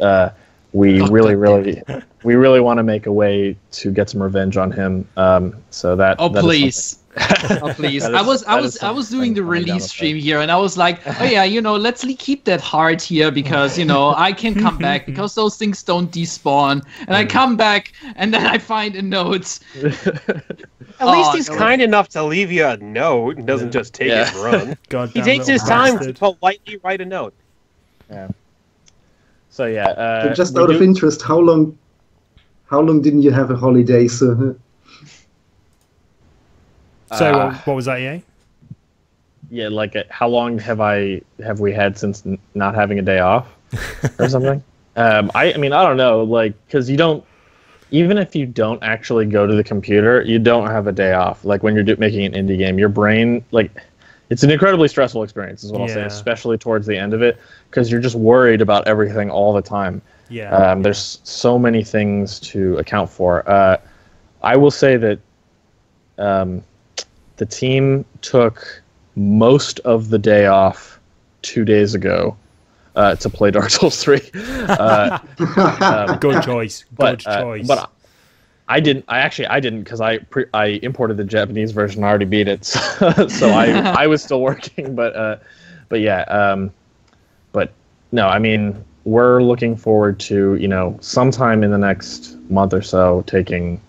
We really want to make a way to get some revenge on him. So that. Oh, please. Oh, please. I was doing the release stream here, and I was like, oh yeah, let's keep that heart here, because I can come back, because those things don't despawn, and I come back and then I find a note. At least he's kind enough to leave you a note and doesn't just take it and run. He takes his time to politely write a note. Yeah. So yeah. Just out of interest, how long didn't you have a holiday, sir? So what was that, EA? Yeah, like how long have we had since not having a day off or something? I don't know, like, because even if you don't actually go to the computer, you don't have a day off. Like when you're making an indie game, your brain, like, it's an incredibly stressful experience, is what I'll say, especially towards the end of it, because you're just worried about everything all the time. Yeah. There's so many things to account for. I will say that the team took most of the day off 2 days ago to play Dark Souls 3. Good choice. Good choice. But I didn't because I imported the Japanese version. I already beat it, so I was still working. But yeah. But no, we're looking forward to sometime in the next month or so taking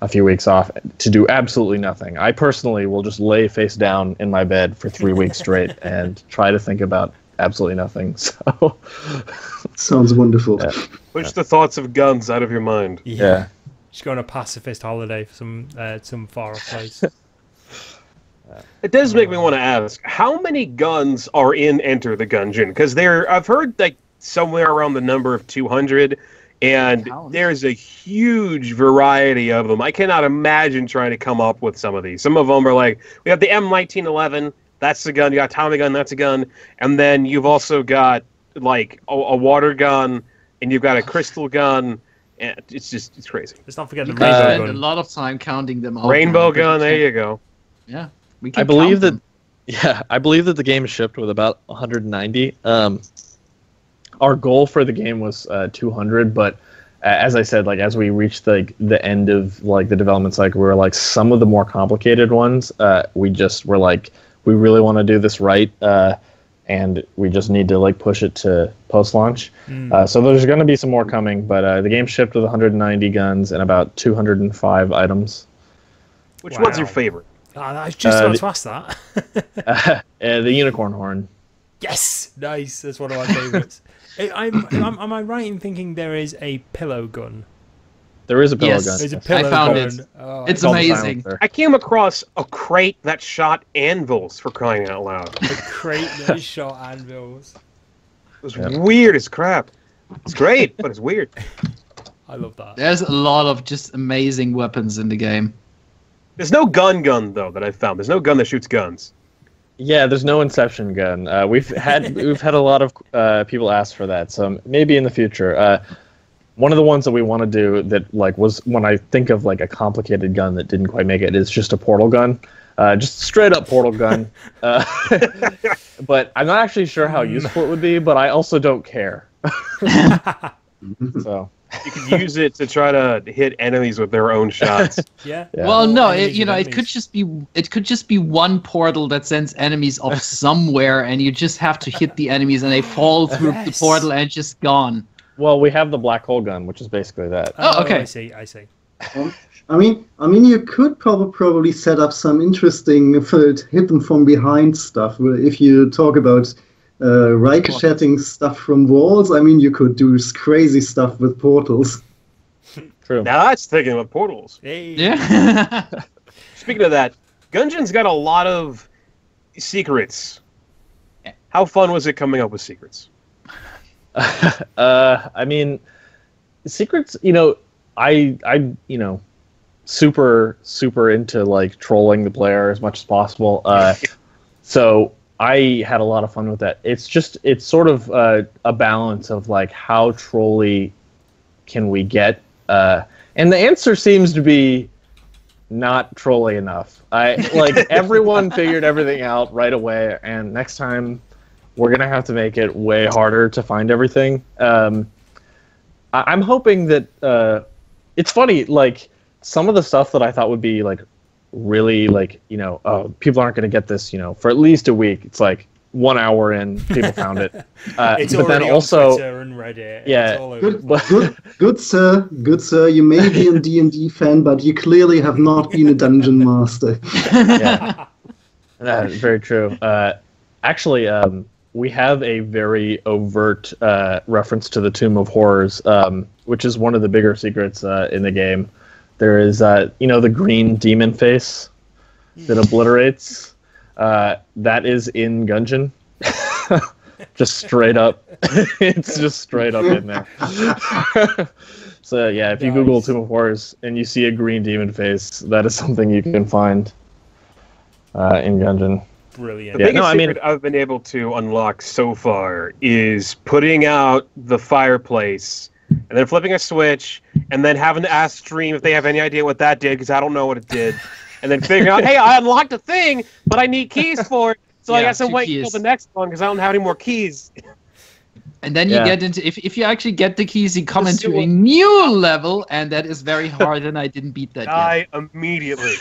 a few weeks off to do absolutely nothing. I personally will just lay face down in my bed for 3 weeks straight and try to think about absolutely nothing. So sounds wonderful. Push the thoughts of guns out of your mind. Yeah. Just go on a pacifist holiday for some far off place. It does make me want to ask, how many guns are in Enter the Gungeon? Because I've heard like somewhere around the number of 200. And there's a huge variety of them. I cannot imagine trying to come up with some of these. Some of them are like, we have the M1911, that's the gun. You got Tommy gun, that's a gun. And then you've also got like a water gun, and you've got a crystal gun, And it's crazy. Let's not forget the You rainbow can spend a gun. lot of time counting them out. Rainbow now, but gun, we there can't- you go. Yeah, we I can believe count that. them. Yeah, I believe that the game shipped with about 190. Our goal for the game was 200, but as I said, like as we reached the end of like the development cycle, we were like some of the more complicated ones. We just were like, we really want to do this right, and we just need to like push it to post-launch. So there's going to be some more coming, but the game shipped with 190 guns and about 205 items. Which Wow. one's your favorite? I was just about to ask that. The unicorn horn. Yes, nice. That's one of my favorites. Am I right in thinking there is a pillow gun? There is a pillow Yes. gun. There's a yes. pillow found gun. it. Oh, It's Called the amazing. silencer. I came across a crate that shot anvils, for crying out loud. It a crate that shot anvils. was weird as crap. It's great, but it's weird. I love that. There's a lot of just amazing weapons in the game. There's no gun though that I've found. There's no gun that shoots guns. Yeah, there's no Inception gun. We've had a lot of people ask for that, so maybe in the future. One of the ones that we want to do that like was when I think of like a complicated gun that didn't quite make it is just a portal gun, just straight up portal gun. But I'm not actually sure how useful it would be, but I also don't care. So You could use it to try to hit enemies with their own shots. Yeah. Yeah. Well, no, Enemies with it could just be one portal that sends enemies off somewhere, and you just have to hit the enemies, and they fall through the Yes. portal and just gone. well, we have the black hole gun, which is basically that. Oh, okay. I see. I mean, you could probably set up some interesting hit them from behind stuff. If you talk about ricocheting stuff from walls, I mean, you could do crazy stuff with portals. True. Now that's thinking about portals. Hey. Yeah. Speaking of that, Gungeon's got a lot of secrets. How fun was it coming up with secrets? I mean, secrets. I super into like trolling the player as much as possible. So I had a lot of fun with that. It's sort of a balance of like how trolly can we get, and the answer seems to be not trolly enough. Everyone figured everything out right away, and next time we're gonna have to make it way harder to find everything. I'm hoping that it's funny, like some of the stuff that I thought would be like really like people aren't going to get this for at least a week. It's like 1 hour in, people found it. It's but then already also, on Twitter and Reddit. yeah, It's all over. Good sir. You may be a D&D fan, but you clearly have not been a dungeon master. yeah, very true. Actually, we have a very overt reference to the Tomb of Horrors, which is one of the bigger secrets in the game. There is, the green demon face that obliterates. That is in Gungeon. Just straight up. It's just straight up in there. So, yeah, if you Google Tomb of Horrors and you see a green demon face, that is something you can find in Gungeon. Brilliant. The biggest secret I've been able to unlock so far is putting out the fireplace and then flipping a switch and then having to ask stream if they have any idea what that did, because I don't know what it did. And then figuring out, hey, I unlocked a thing, but I need keys for it. So I Yeah, guess I'm 2 waiting keys. until the next one because I don't have any more keys. And then you Yeah. get into if you actually get the keys, you come The into sewer- a new level, and that is very hard, and I didn't beat that yet. Die immediately.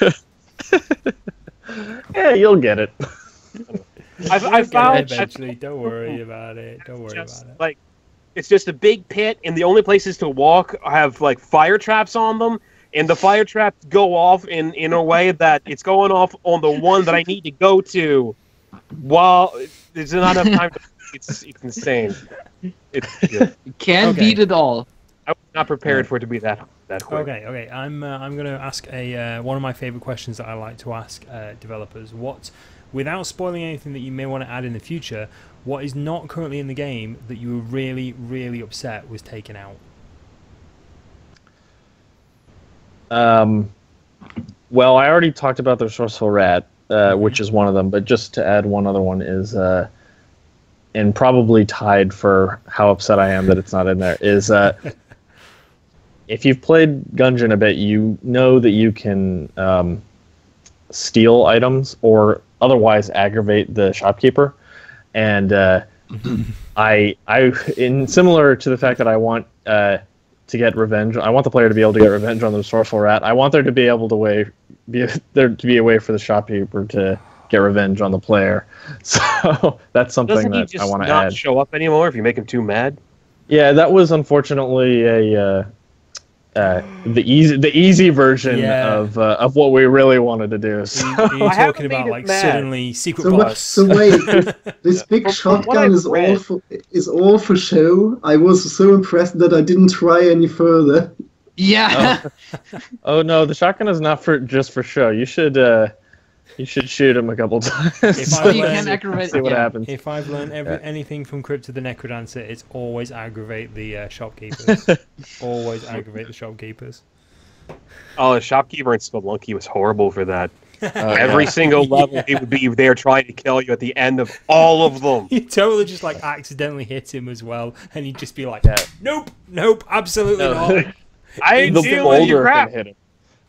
Yeah, you'll get it. I found eventually. Don't worry about it. Don't worry just, about it. like, it's just a big pit, and the only places to walk have like fire traps on them, and the fire traps go off in a way that it's going off on the one that I need to go to, while there's not enough time. It's insane. It's good. You can't Okay. beat it all. I was not prepared for it to be that quick. Okay. I'm going to ask one of my favorite questions that I like to ask developers. Without spoiling anything that you may want to add in the future, what is not currently in the game that you were really, really upset was taken out? Well, I already talked about the resourceful rat, which is one of them. But just to add one other one is, and probably tied for how upset I am that it's not in there, is if you've played Gungeon a bit, you know that you can steal items or otherwise aggravate the shopkeeper. And I in similar to the fact that I want to get revenge, I want the player to be able to get revenge on the resourceful rat. I want there to be able to be a way for the shopkeeper to get revenge on the player. So that's something Doesn't he that just I want to not add. show up anymore if you make him too mad? Yeah, that was unfortunately the easy version of what we really wanted to do. So. Are you talking about like suddenly secret boss? So wait, this big shotgun is all for show. I was so impressed that I didn't try any further. Yeah. Oh no, the shotgun is not just for show. You should shoot him a couple times. If You can aggravate. See what happens. If I've learned anything from Crypt of the Necrodancer, it's always aggravate the shopkeepers. Always aggravate the shopkeepers. Oh, the shopkeeper in Spelunky was horrible for that. Every single level, he would be there trying to kill you at the end of all of them. You totally just like accidentally hit him as well, and he'd just be like, "Nope, absolutely not." I ain't the dealing with your boulder crap. can hit him.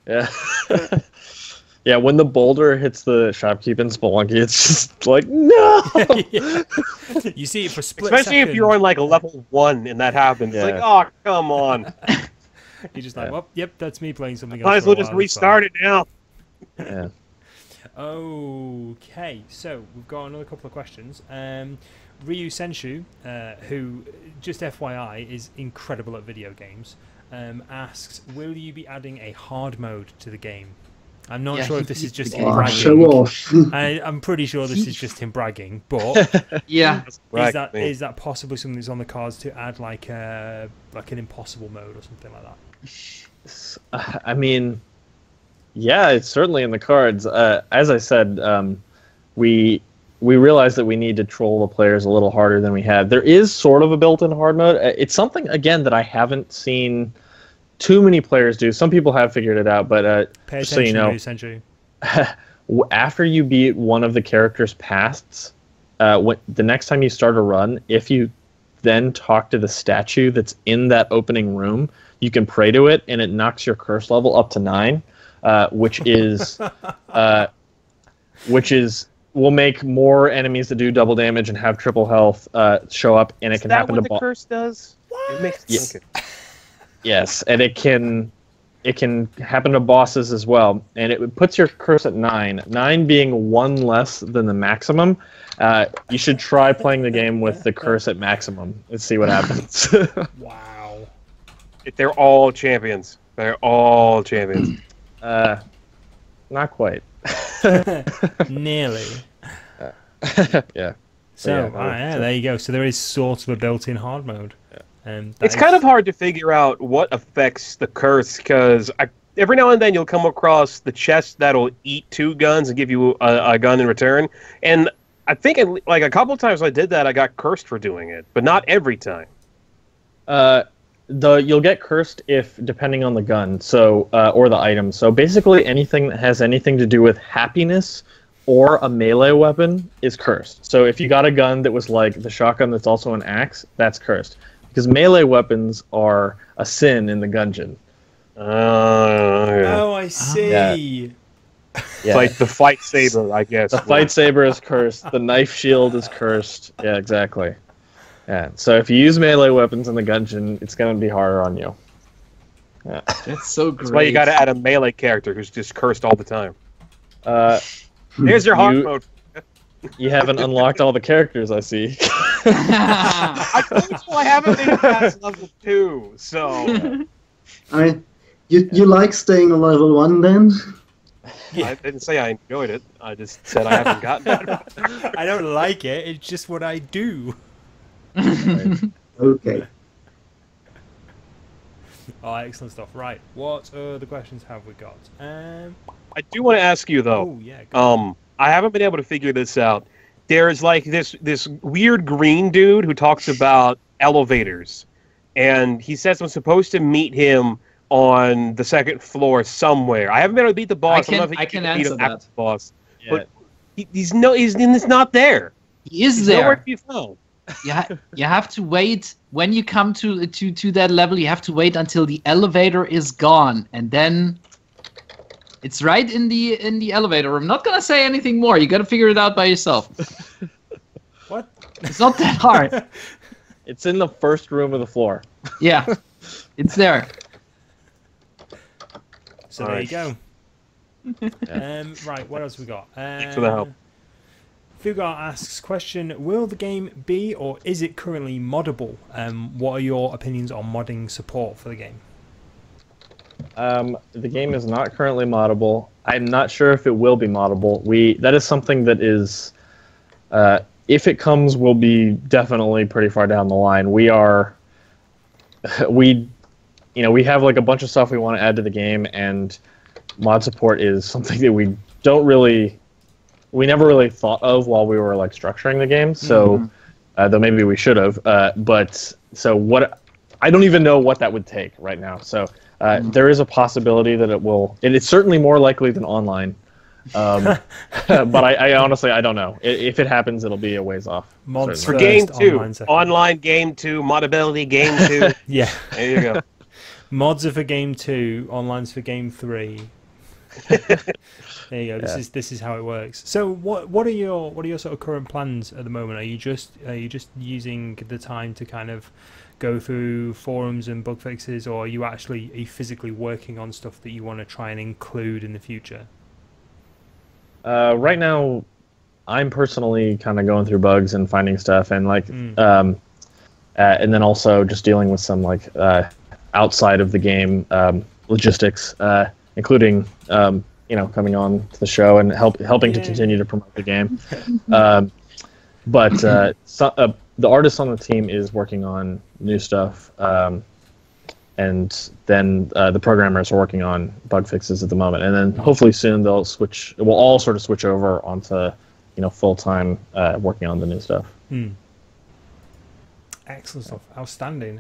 Yeah. Yeah, when the boulder hits the shopkeep in Spelunky, it's just like, no! You see it for a split Especially second. if you're on like level 1 and that happens. Yeah. It's like, oh, come on. You're just like, well, yep, that's me playing something else. Might as well just restart it now. Yeah. Okay, so we've got another couple of questions. Ryu Senshu, who, just FYI, is incredible at video games, asks, will you be adding a hard mode to the game? I'm not sure if this is just him bragging. Show off. I'm pretty sure this is just him bragging, but Yeah. is that possibly something that's on the cards to add like an impossible mode or something like that? I mean, yeah, it's certainly in the cards. As I said, we realized that we need to troll the players a little harder than we had. There is sort of a built-in hard mode. It's something, again, that I haven't seen too many players do. Some people have figured it out, but just so you know, after you beat one of the character's pasts, the next time you start a run, if you then talk to the statue that's in that opening room, you can pray to it, and it knocks your curse level up to 9, which will make more enemies that do double damage and have triple health show up, and it can happen to the curse does? What? It makes Yes, and it can happen to bosses as well, and it puts your curse at 9. 9 being 1 less than the maximum. You should try playing the game with the curse at maximum and see what happens. Wow. They're all champions. They're all champions. Not quite. Nearly. Yeah. So, there you go. So there is sort of a built-in hard mode. It's kind of hard to figure out what affects the curse, because every now and then you'll come across the chest that'll eat 2 guns and give you a gun in return. And I think like a couple times I did that, I got cursed for doing it, but not every time. You'll get cursed if depending on the gun, so or the item. So basically anything that has anything to do with happiness or a melee weapon is cursed. So if you got a gun that was like the shotgun that's also an axe, that's cursed. Because melee weapons are a sin in the Gungeon. Oh, I see. Yeah. Like the fight saber, I guess. The fight saber is cursed. The knife shield is cursed. Yeah, exactly. Yeah. So if you use melee weapons in the Gungeon, it's going to be harder on you. Yeah. That's so great. That's why you got to add a melee character who's just cursed all the time. There's your hard mode. You haven't unlocked all the characters, I see. I told you I haven't made it past level 2, so... You like staying on level 1 then? Yeah. I didn't say I enjoyed it. I just said I haven't gotten it. I don't like it. It's just what I do. Okay. Oh, excellent stuff. Right. What other questions have we got? I do want to ask you, though. Oh, yeah. I haven't been able to figure this out. There's like this weird green dude who talks about elevators, and he says I'm supposed to meet him on the 2nd floor somewhere. I haven't been able to beat the boss. I can answer that. The boss, Yeah. but he's not there. He is He's there. nowhere to be found. you have to wait when you come to that level. You have to wait until the elevator is gone, and then it's right in the elevator. I'm not gonna say anything more. You gotta figure it out by yourself. What? It's not that hard. It's in the first room of the floor. Yeah, it's there. So there you go. Right, what else we got? Thanks for the help. Fugar asks, question, will the game be or is it currently moddable? What are your opinions on modding support for the game? The game is not currently moddable. I'm not sure if it will be moddable. That is something that is, if it comes, will be definitely pretty far down the line. We have like a bunch of stuff we want to add to the game, and mod support is something that we never really thought of while we were like structuring the game. So, though maybe we should have. But I don't even know what that would take right now. So there is a possibility that it will. It's certainly more likely than online. But I honestly I don't know. If it happens, it'll be a ways off. Mods For first, game 2, online game 2, modability game 2. Yeah. There you go. Mods are for game 2, online's for game 3. There you go. This is how it works. So what are your sort of current plans at the moment? Are you just using the time to kind of go through forums and bug fixes, or are you physically working on stuff that you want to try and include in the future? Right now, I'm personally kind of going through bugs and finding stuff, and and then also just dealing with some outside of the game logistics, including coming on to the show and helping to continue to promote the game. But the artist on the team is working on new stuff, and then the programmers are working on bug fixes at the moment. And then hopefully soon we'll all sort of switch over onto full-time working on the new stuff. Excellent stuff. Outstanding.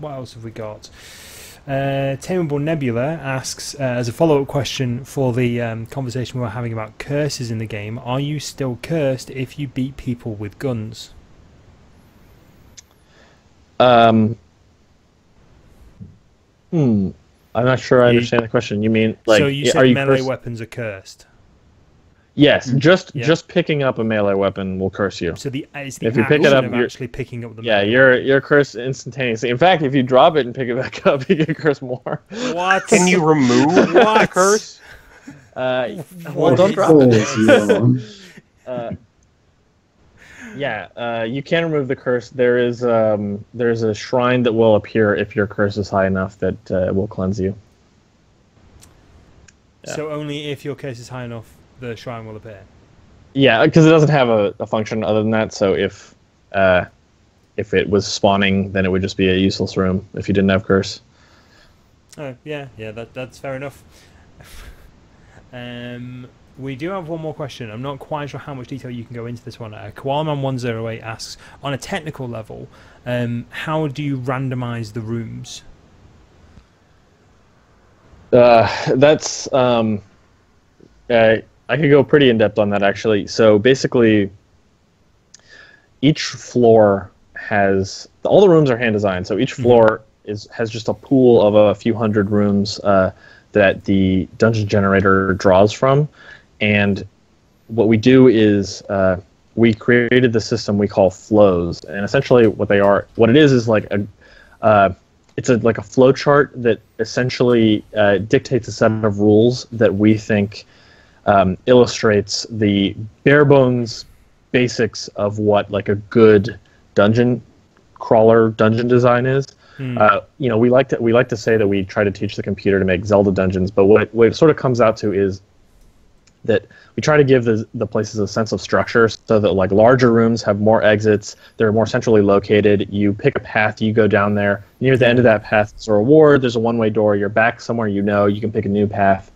What else have we got? Tameable Nebula asks, as a follow-up question for the conversation we were having about curses in the game, are you still cursed if you beat people with guns? I'm not sure I understand the question. You mean so you said melee weapons are cursed? Yes, just picking up a melee weapon will curse you. So if you pick it up, you're actually picking up the you're cursed instantaneously. In fact, if you drop it and pick it back up, you get cursed more. What? Can you remove the curse? Well, don't drop it. You can remove the curse. There's a shrine that will appear if your curse is high enough that it will cleanse you. Yeah. So only if your curse is high enough, the shrine will appear. Yeah, because it doesn't have a function other than that. So if it was spawning, then it would just be a useless room if you didn't have curse. Oh yeah, that's fair enough. We do have one more question. I'm not quite sure how much detail you can go into this one. Koalaman108 asks, on a technical level, how do you randomize the rooms? That's I could go pretty in depth on that actually. So basically, each floor has all the rooms are hand designed. So each floor has just a pool of a few hundred rooms that the dungeon generator draws from. And what we do is we created the system we call flows, and essentially what it is like it's like a flow chart that essentially dictates a set of rules that we think illustrates the bare bones basics of what like a good dungeon crawler dungeon design is. We like to say that we try to teach the computer to make Zelda dungeons, but what it sort of comes out to is that we try to give the places a sense of structure, so that like larger rooms have more exits, they're more centrally located. You pick a path, you go down there. Near the end of that path, it's a reward. There's a one-way door. You're back somewhere you can pick a new path,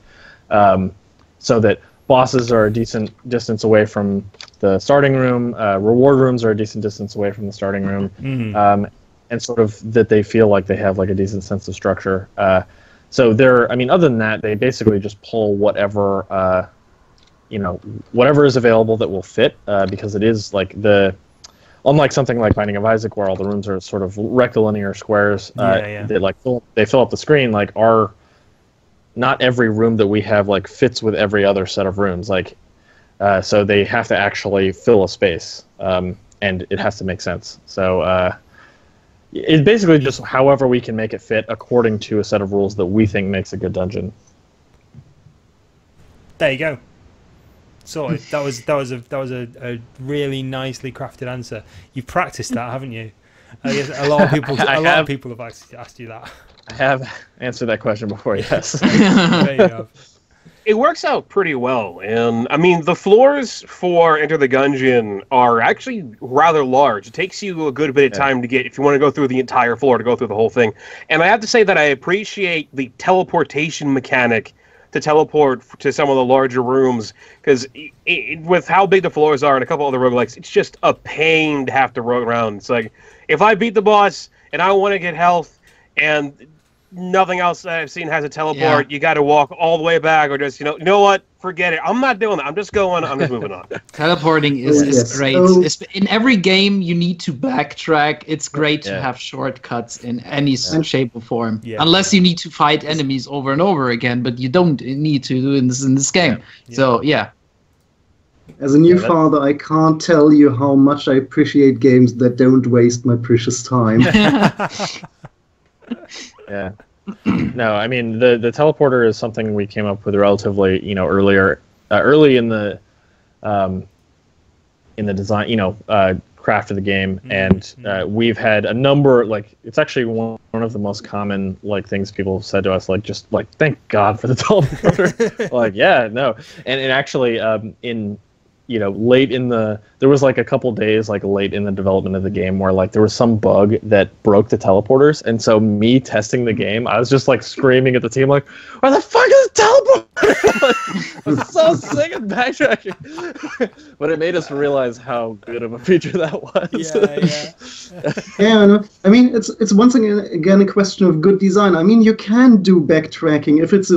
so that bosses are a decent distance away from the starting room. Reward rooms are a decent distance away from the starting room, and sort of that they feel like they have like a decent sense of structure. So other than that, they basically just pull whatever is available that will fit, because it is like unlike something like Binding of Isaac, where all the rooms are sort of rectilinear squares, they fill up the screen. Like not every room that we have like fits with every other set of rooms. Like, so they have to actually fill a space, and it has to make sense. So it's basically just however we can make it fit according to a set of rules that we think makes a good dungeon. There you go. Sorry, that was a really nicely crafted answer. You've practiced that, haven't you? I guess a lot of people have asked you that. I have answered that question before, yes. There you go. It works out pretty well, and I mean the floors for Enter the Gungeon are actually rather large. It takes you a good bit of time to get, if you want to go through the entire floor, to go through the whole thing. And I have to say that I appreciate the teleportation mechanic to teleport to some of the larger rooms, because with how big the floors are and a couple other roguelikes, it's just a pain to have to run around. It's like, if I beat the boss and I want to get health and nothing else that I've seen has a teleport, you got to walk all the way back, or just, you know what, forget it. I'm not doing that. I'm just moving on. Teleporting is great. In every game, you need to backtrack. It's great to have shortcuts in any shape or form, unless you need to fight enemies over and over again, but you don't need to do this in this game. So, As a new father, I can't tell you how much I appreciate games that don't waste my precious time. Yeah. No, I mean the teleporter is something we came up with relatively, early in the design, craft of the game, and we've had a number, like, it's actually one of the most common things people have said to us, thank God for the teleporter. And actually there was a couple days late in the development of the game where there was some bug that broke the teleporters, and so me testing the game, I was just screaming at the team where the fuck is the teleporter? I was so sick of backtracking. But it made us realize how good of a feature that was. No, I mean, it's once again a question of good design. I mean, you can do backtracking if it's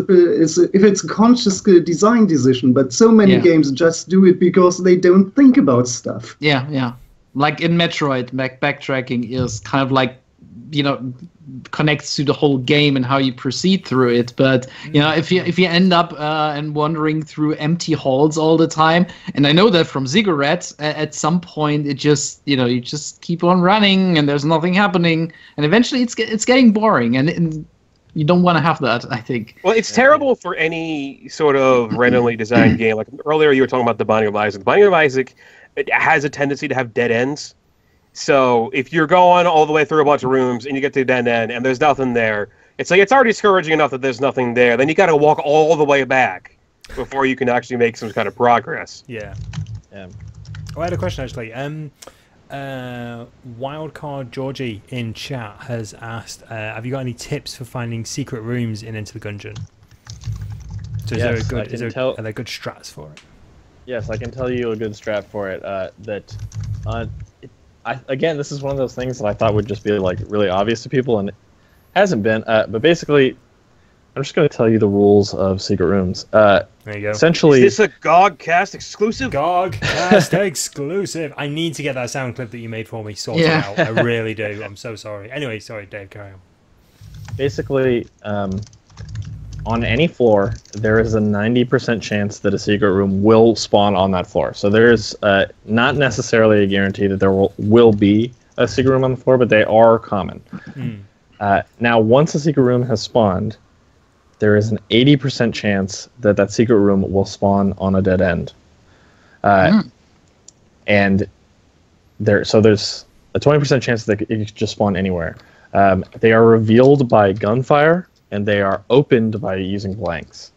a conscious design decision, but so many games just do it because they don't think about stuff. Yeah. Like in Metroid, backtracking is kind of connects to the whole game and how you proceed through it. But if you end up and wandering through empty halls all the time, and I know that from Ziggurat, at some point it just you just keep on running and there's nothing happening, and eventually it's getting boring, and you don't want to have that, I think. Well, it's terrible for any sort of randomly designed game. Like earlier you were talking about the Binding of Isaac. The Binding of Isaac, it has a tendency to have dead ends. So if you're going all the way through a bunch of rooms and you get to the dead end and there's nothing there, it's already discouraging enough that there's nothing there. Then you got to walk all the way back before you can actually make some kind of progress. Yeah. Oh, I had a question actually. Wildcard Georgie in chat has asked, have you got any tips for finding secret rooms in Enter the Gungeon? So are there good strats for it? Yes, I can tell you a good strat for it. Again, this is one of those things that I thought would just be really obvious to people, and it hasn't been. But basically, I'm just going to tell you the rules of secret rooms. There you go. Essentially, is this a GOGCast exclusive? GOGCast exclusive. I need to get that sound clip that you made for me sorted out. I really do. I'm so sorry. Anyway, sorry, Dave, carry on. Basically, on any floor, there is a 90% chance that a secret room will spawn on that floor. So there's not necessarily a guarantee that there will be a secret room on the floor, but they are common. Now, once a secret room has spawned, there is an 80% chance that that secret room will spawn on a dead end. And there's a 20% chance that it could just spawn anywhere. They are revealed by gunfire, and they are opened by using blanks.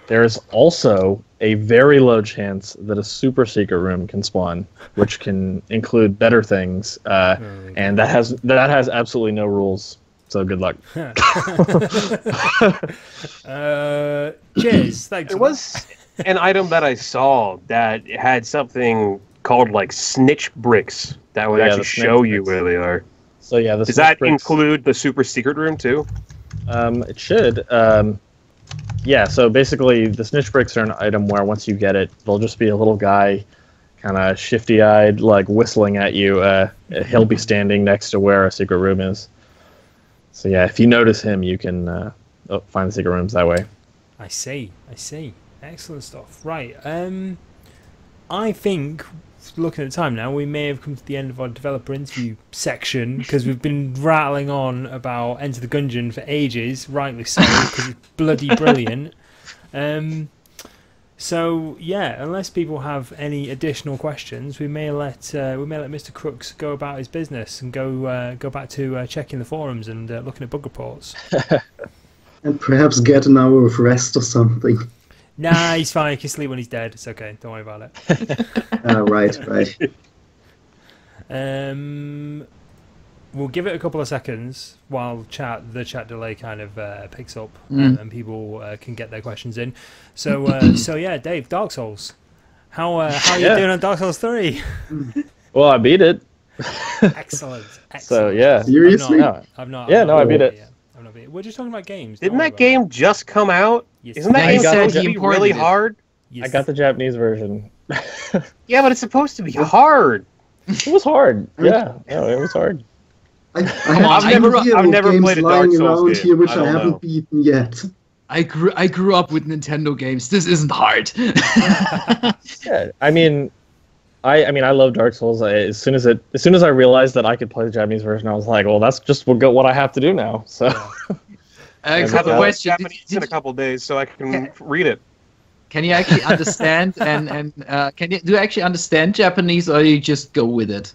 There's also a very low chance that a super secret room can spawn, which can include better things, and that has absolutely no rules. So good luck. Cheers. Thanks. There was an item that I saw that had something called snitch bricks that would actually show you where they are. So does that include the super secret room too? It should. So basically the snitch bricks are an item where once you get it, there'll just be a little guy kind of shifty-eyed, like whistling at you. He'll be standing next to where a secret room is. So yeah, if you notice him, you can find the secret rooms that way. I see. Excellent stuff. Right. I think, looking at the time now, we may have come to the end of our developer interview section because we've been rattling on about Enter the Gungeon for ages, rightly so, because it's bloody brilliant. So yeah, unless people have any additional questions, we may let Mr. Crooks go about his business and go back to checking the forums and looking at bug reports. And perhaps get an hour of rest or something. Nah, he's fine. He can sleep when he's dead. It's okay. Don't worry about it. Right. We'll give it a couple of seconds while the chat delay kind of picks up and people can get their questions in. So yeah, Dave, Dark Souls. How are you doing on Dark Souls 3? Well, I beat it. Excellent. So yeah. Seriously? I've not. Yeah, no, I beat it. We're just talking about games. Didn't that game just come out? Yes. Isn't that game supposed to be really hard? Yes. I got the Japanese version. Yeah, but it's supposed to be hard. It was hard. Yeah, no, it was hard. I've never played a Dark Souls game. Here, which I haven't beaten yet. I grew up with Nintendo games. This isn't hard. Yeah, I mean, I love Dark Souls. As soon as I realized that I could play the Japanese version, I was like, well, that's just what I have to do now. So, I have to learn Japanese in a couple of days so I can read it. Can you actually understand do you actually understand Japanese, or you just go with it?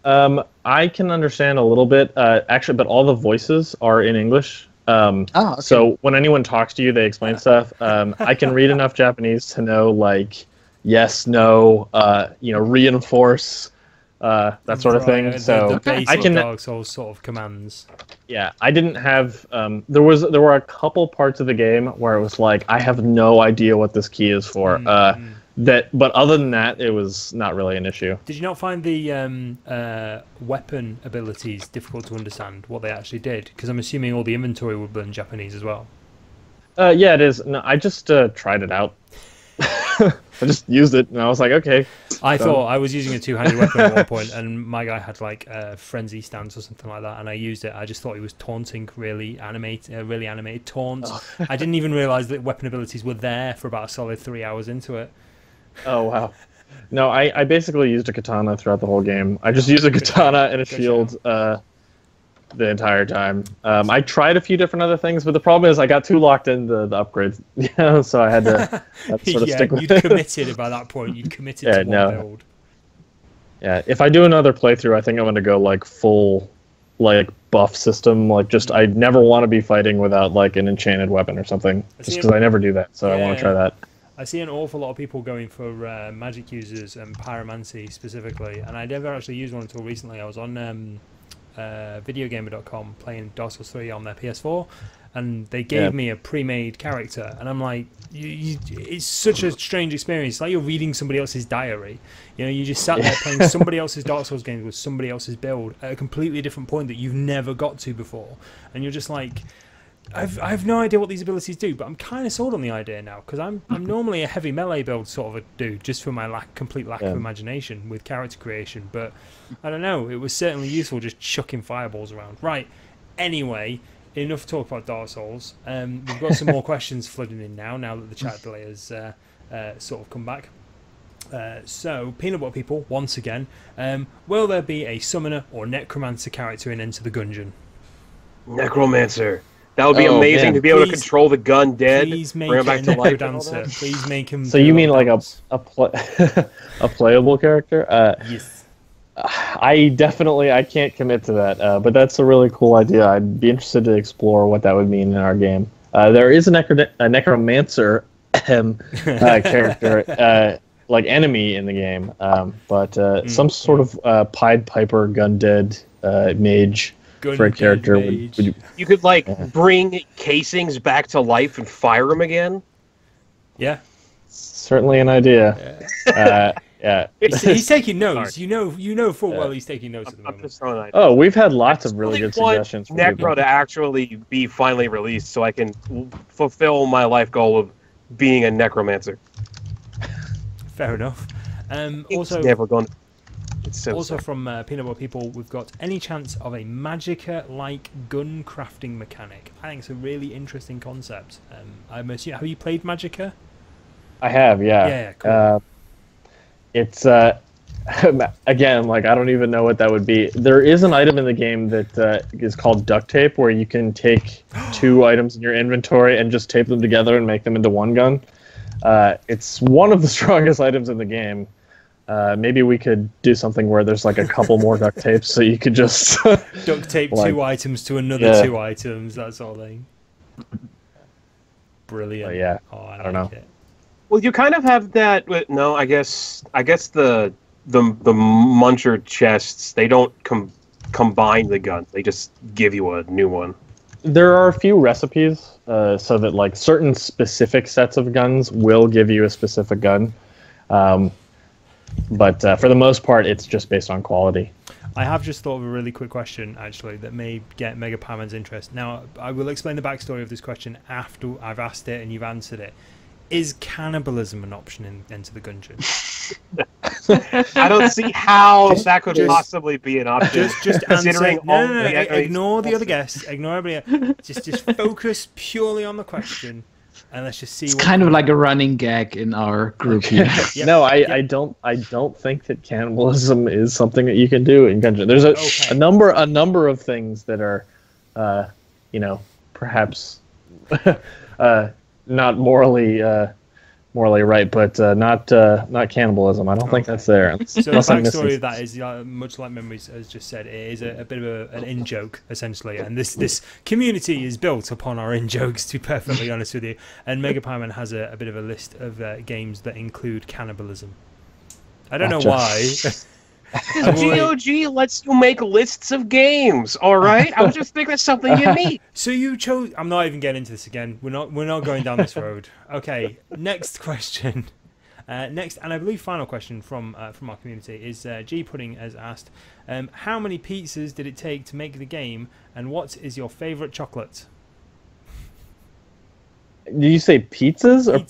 I can understand a little bit, actually, but all the voices are in English. Okay. So when anyone talks to you, they explain stuff. I can read enough Japanese to know, like, yes, no, reinforce, that sort of thing. So the basic I can Dark Souls sort of commands. Yeah, I didn't have. There were a couple parts of the game where it was like, I have no idea what this key is for. But other than that, it was not really an issue. Did you not find the weapon abilities difficult to understand what they actually did? Because I'm assuming all the inventory would be in Japanese as well. Yeah, it is. No, I just tried it out. I just used it, and I was like, okay. I thought I was using a two-handed weapon at one point, and my guy had like a frenzy stance or something like that, and I used it. I just thought he was taunting, really animated taunt. I didn't even realise that weapon abilities were there for about a solid 3 hours into it. Oh, wow. No, I basically used a katana throughout the whole game. I just used a katana and a shield the entire time. I tried a few different other things, but the problem is I got too locked into the upgrades. Yeah, so I had to sort of stick with it. You'd committed by that point. You'd committed to one build. Yeah, if I do another playthrough, I think I'm going to go like full like buff system. Like just I never want to be fighting without like an enchanted weapon or something. Just because I never do that, so I want to try that. I see an awful lot of people going for magic users and pyromancy specifically, and I never actually used one until recently. I was on videogamer.com playing Dark Souls 3 on their PS4, and they gave me a pre-made character, and I'm like, it's such a strange experience. It's like you're reading somebody else's diary. You just sat there playing somebody else's Dark Souls games with somebody else's build at a completely different point that you've never got to before, and you're just like, I have no idea what these abilities do, but I'm kind of sold on the idea now, because I'm normally a heavy melee build sort of a dude, just for my complete lack of imagination with character creation. But I don't know, it was certainly useful just chucking fireballs around. Right, anyway, enough talk about Dark Souls. We've got some more questions flooding in now that the chat delay has sort of come back. So, Peanut Butter People, once again, will there be a summoner or necromancer character in Enter the Gungeon? Necromancer. That would be amazing to be able to control the gun dead, please make bring him back to life. Dancer. Please make him. So you mean like a playable character? Yes. I can't commit to that, but that's a really cool idea. I'd be interested to explore what that would mean in our game. There is a necromancer character, like enemy in the game, but some sort of Pied Piper gun dead mage. For a character, you could bring casings back to life and fire them again. Yeah, certainly an idea. Yeah, he's taking notes. You know full well he's taking notes at the moment. Just throwing ideas. Oh, we've had lots of really good suggestions. Necro to actually be finally released, so I can fulfill my life goal of being a necromancer. Fair enough. Also, it's never gone. It's so also sad. from Peanut Butter People, we've got any chance of a Magicka-like gun crafting mechanic. I think it's a really interesting concept. I'm assuming, have you played Magicka? I have, yeah. Yeah, cool. It's again, like, I don't even know what that would be. There is an item in the game that is called duct tape, where you can take 2 items in your inventory and just tape them together and make them into one gun. It's one of the strongest items in the game. Maybe we could do something where there's like a couple more duct tapes, so you could just duct tape like, 2 items to another 2 items, that sort of thing. Brilliant. But yeah, oh, I don't know. it. Well, you kind of have that. No, I guess the muncher chests, they don't combine the guns. They just give you a new one. There are a few recipes, so that like certain specific sets of guns will give you a specific gun. But for the most part, it's just based on quality. I have just thought of a really quick question, actually, that may get Mega Powerman's interest. Now, I will explain the backstory of this question after I've asked it and you've answered it. Is cannibalism an option in Enter the Gungeon? I don't see how that could possibly be an option. Just considering answer. No. Ignore the other guests. Ignore everybody. Just focus purely on the question, and let's just see. It's kind of like a running gag in our group here. Yep. No, I don't think that cannibalism is something that you can do in Gungeon. There's a number of things that are, perhaps not morally right, but not cannibalism. I don't think that's there. So the backstory of that is, much like Memories has just said, it is a bit of an in-joke, essentially. And this community is built upon our in-jokes, to be perfectly honest with you. And Mega Powerman has a bit of a list of games that include cannibalism. I don't know why. GOG lets you make lists of games, all right? I was just thinking of something unique. So you chose... I'm not even getting into this again. We're not going down this road. Okay, next question. Next, and I believe final question from our community is G Pudding has asked, how many pizzas did it take to make the game, and what is your favourite chocolate? Did you say pizzas or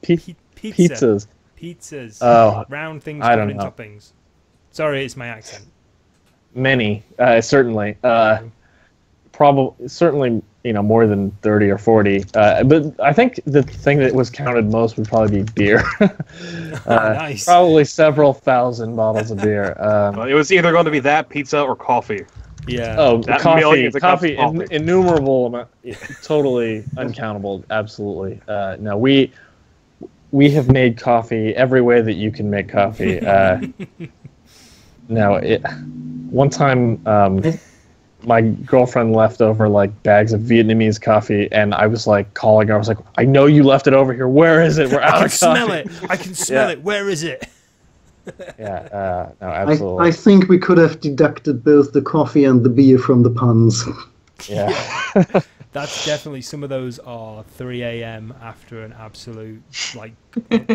Pizza. pizzas? Pizzas. Oh, round things I covered don't in know. toppings. Sorry, it's my accent. Many, certainly. Probably, certainly, more than 30 or 40. But I think the thing that was counted most would probably be beer. Nice. Probably several thousand bottles of beer. It was either going to be that, pizza, or coffee. Yeah. Oh, That coffee, millions of cups of coffee. Innumerable amount, totally uncountable. Absolutely. No, we have made coffee every way that you can make coffee. No, one time my girlfriend left over like bags of Vietnamese coffee, and I was like calling her. I was like, "I know you left it over here. Where is it? We're out of coffee." I can smell it. Where is it? Yeah, no, absolutely. I think we could have deducted both the coffee and the beer from the puns. Yeah. That's definitely, some of those are 3 a.m. after an absolute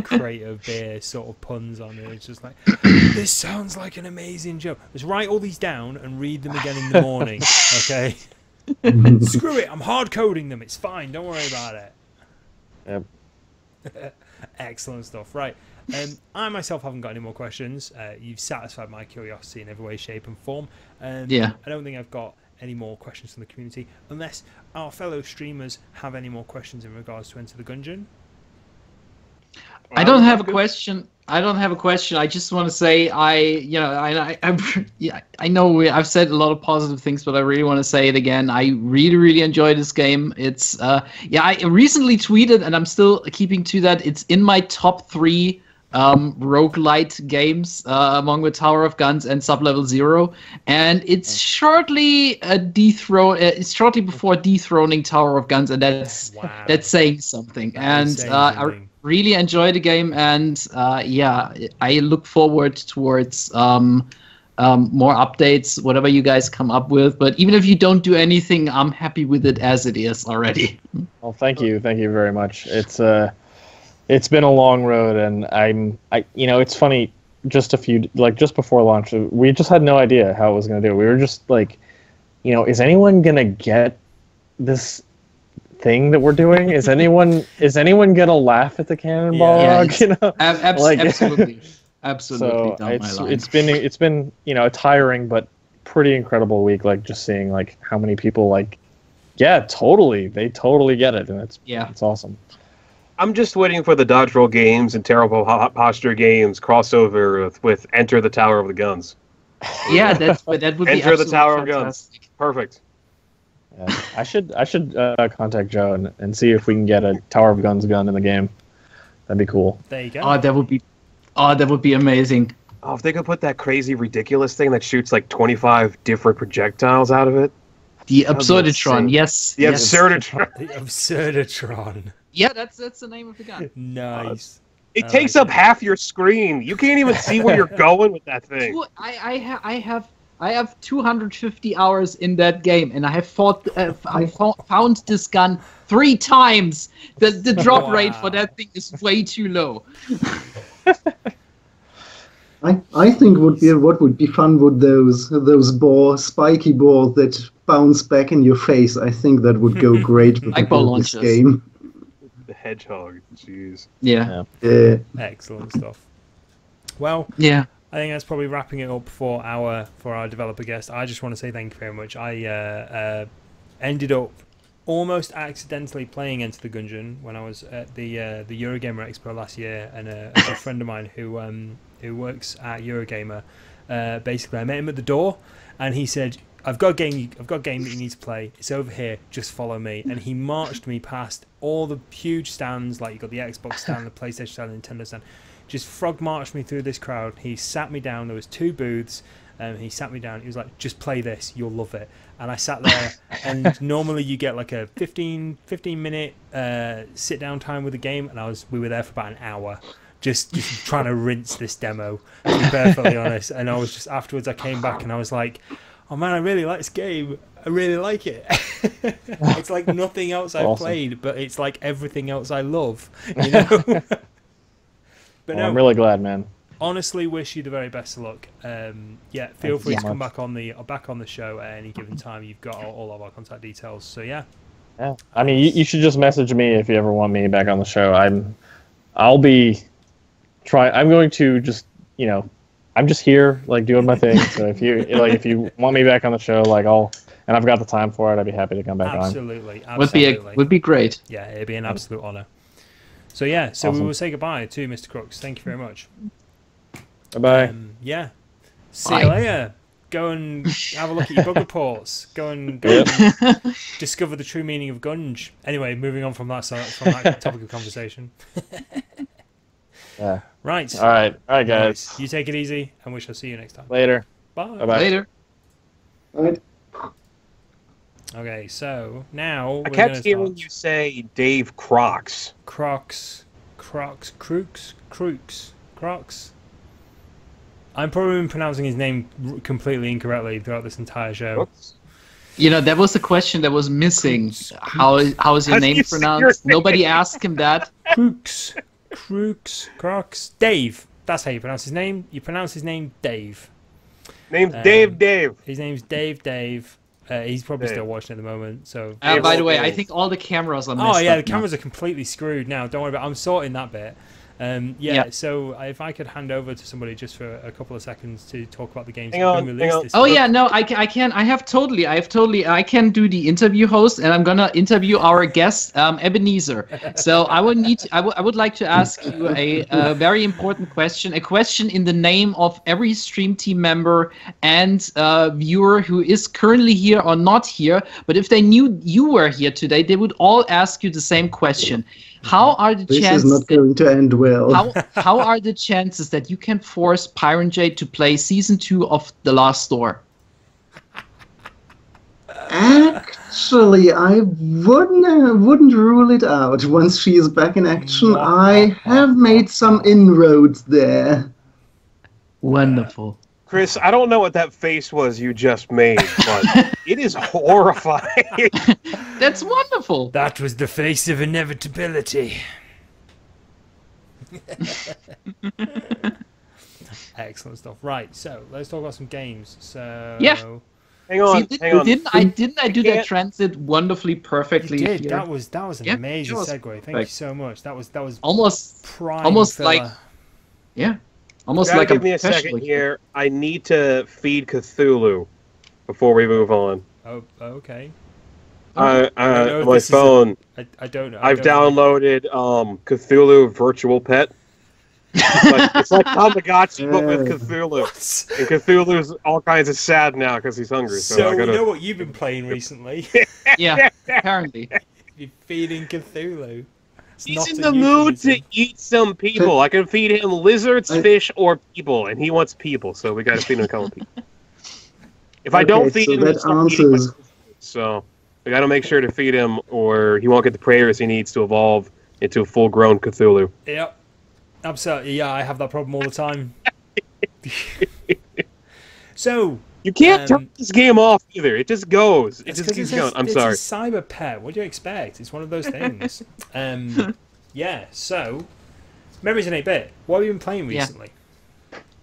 crate of beer sort of puns on it. It's just like, this sounds like an amazing joke. Let's write all these down and read them again in the morning, okay? Screw it, I'm hard coding them. It's fine, don't worry about it. Yep. Excellent stuff. Right. I myself haven't got any more questions. You've satisfied my curiosity in every way, shape and form. Yeah. I don't think I've got any more questions from the community, unless our fellow streamers have any more questions in regards to Enter the Gungeon. I don't have a question. I just want to say I know I've said a lot of positive things, but I really want to say it again. I really enjoy this game. It's I recently tweeted, and I'm still keeping to that. It's in my top 3 roguelite games, among the Tower of Guns and Sublevel 0, and it's shortly before dethroning Tower of Guns, and that's saying something. I really enjoy the game, and I look forward towards more updates, whatever you guys come up with. But even if you don't do anything, I'm happy with it as it is already. Well, thank you very much. It's been a long road, and it's funny. Just before launch, we just had no idea how it was going to do. We were just like, is anyone going to get this thing that we're doing? Is anyone going to laugh at the cannonball? Absolutely. absolutely down my line. It's been a tiring but pretty incredible week. Like just seeing like how many people like, yeah, they totally get it, and it's awesome. I'm just waiting for the dodge roll games and terrible posture games crossover with Enter the Tower of the Guns. Yeah, that would be Enter the Tower fantastic. of Guns. Perfect. Yeah, I should contact Joe and see if we can get a Tower of Guns gun in the game. That'd be cool. There you go. Oh, that would be amazing. Oh, if they could put that crazy, ridiculous thing that shoots like 25 different projectiles out of it. The Absurditron, yes. The Absurditron. The Absurditron. Yeah, that's the name of the gun. Nice. It takes up half your screen. You can't even see where you're going with that thing. I have 250 hours in that game, and I have found this gun 3 times. The drop rate for that thing is way too low. I think what would be fun would those spiky balls that bounce back in your face. I think that would go great with this game. The hedgehog, jeez. Yeah. Excellent stuff. Well, yeah. I think that's probably wrapping it up for our developer guest. I just want to say thank you very much. I ended up almost accidentally playing Enter the Gungeon when I was at the Eurogamer Expo last year, and a good friend of mine who works at Eurogamer, basically I met him at the door, and he said, I've got a game that you need to play. It's over here. Just follow me. And he marched me past all the huge stands, like you got the Xbox stand, the PlayStation stand, the Nintendo stand. Just frog marched me through this crowd. He sat me down. There was 2 booths. He sat me down. He was like, "Just play this. You'll love it." And I sat there. And normally you get like a 15 minute sit down time with the game, and we were there for about an hour. Just trying to rinse this demo, to be perfectly honest. And I was just afterwards, I came back and I was like, "Oh man, I really like this game. I really like it." It's like nothing else I've played, but it's like everything else I love. You know. But no, I'm really glad, man. Honestly, wish you the very best of luck. Yeah, feel free to come back on the show at any given time. You've got all of our contact details. So yeah. Yeah. I mean, you should just message me if you ever want me back on the show. I'm going to just, I'm just here, like, doing my thing. So if you want me back on the show, like, and I've got the time for it, I'd be happy to come back on. Absolutely. Would be great. Yeah, it'd be an absolute honor. So yeah, we will say goodbye to Mr. Crooks. Thank you very much. Bye-bye. Yeah. See you later. Go and have a look at your bug reports. Go and discover the true meaning of gunge. Anyway, moving on from that topic of conversation. Yeah. Right. All right, guys. Right. You take it easy, and we shall see you next time. Later. Bye. Bye-bye. Later. All right. Okay, so now I kept hearing you say Dave Crocs. Crocs. I'm probably pronouncing his name completely incorrectly throughout this entire show. Oops. That was the question that was missing. How is your name pronounced? Nobody asked him that. Crocs. Dave. That's how you pronounce his name. You pronounce his name Dave. Name's Dave. His name's Dave. He's probably still watching at the moment. So. By the way, I think all the cameras are messed up. Oh yeah, the now. cameras are completely screwed now. Don't worry about it. I'm sorting that bit. So if I could hand over to somebody just for a couple of seconds to talk about the games that have been released this week. week. Yeah, no, I can. I can do the interview host, and I'm gonna interview our guest, Ebenezer. So I would like to ask you a very important question, a question in the name of every Stream Team member and viewer who is currently here or not here. But if they knew you were here today, they would all ask you the same question. How are the chances? This is not going to end well. How are the chances that you can force FUNgeon to play Season 2 of The Last Door? Actually, I wouldn't rule it out. Once she is back in action, I have made some inroads there. Wonderful. Chris, I don't know what that face was you just made, but it is horrifying. That's wonderful. That was the face of inevitability. Excellent stuff. Right, so let's talk about some games. So yeah. Hang on. Didn't I do that transit wonderfully perfectly? You did. Here? That was an amazing segue. Thank you so much. That was almost prime almost filler. like yeah. Almost Gotta like give me a second here. I need to feed Cthulhu before we move on. Oh, okay. My phone. I don't know. I've downloaded Cthulhu Virtual Pet. It's like Tamagotchi, but with Cthulhu. What? And Cthulhu's all kinds of sad now because he's hungry. So I gotta... we know what you've been playing recently. Yeah, apparently. You're feeding Cthulhu. He's in the mood to eat some people. I can feed him lizards, fish, or people, and he wants people, so we gotta feed him a couple people. If I don't feed him, that answers. So we gotta make sure to feed him, or he won't get the prayers he needs to evolve into a full-grown Cthulhu. Yep. Absolutely, yeah, I have that problem all the time. So you can't turn this game off either. It just goes. It just keeps going. I'm sorry. It's a cyber pet. What do you expect? It's one of those things. Yeah. So, Memories in 8-bit. What have you been playing recently?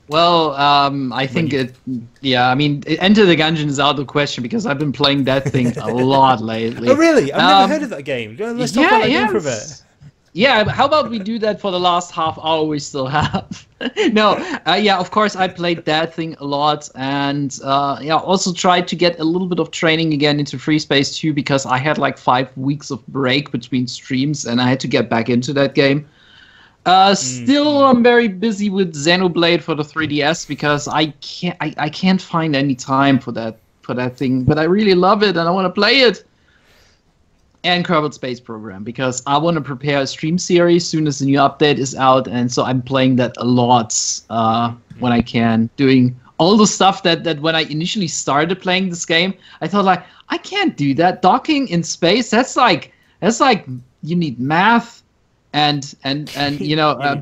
Well, I think I mean, Enter the Gungeon is out of the question because I've been playing that thing a lot lately. Oh, really? I've never heard of that game. Let's talk about that game for a bit. Yeah, how about we do that for the last half hour we still have? No, yeah, of course I played that thing a lot, and also tried to get a little bit of training again into Free Space 2 because I had like 5 weeks of break between streams, and I had to get back into that game. Still, I'm very busy with Xenoblade for the 3DS because I can't find any time for that thing, but I really love it and I want to play it. And Kerbal Space Program because I want to prepare a stream series soon as the new update is out, and so I'm playing that a lot when I can, doing all the stuff that when I initially started playing this game, I thought like I can't do that. Docking in space, that's like you need math and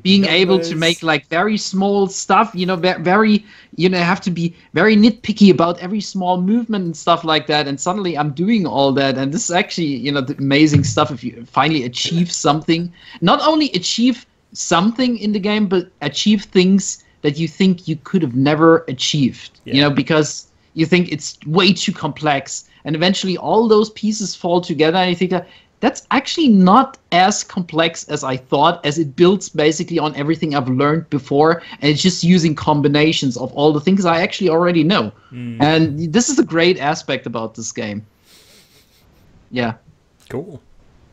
being able to make like very small stuff, very have to be very nitpicky about every small movement and stuff like that, and suddenly I'm doing all that, and this is actually the amazing stuff if you finally achieve something. Not only achieve something in the game, but achieve things that you think you could have never achieved, because you think it's way too complex, and eventually all those pieces fall together and you think that's actually not as complex as I thought, as it builds basically on everything I've learned before, and it's just using combinations of all the things I actually already know. And this is a great aspect about this game. Yeah. Cool.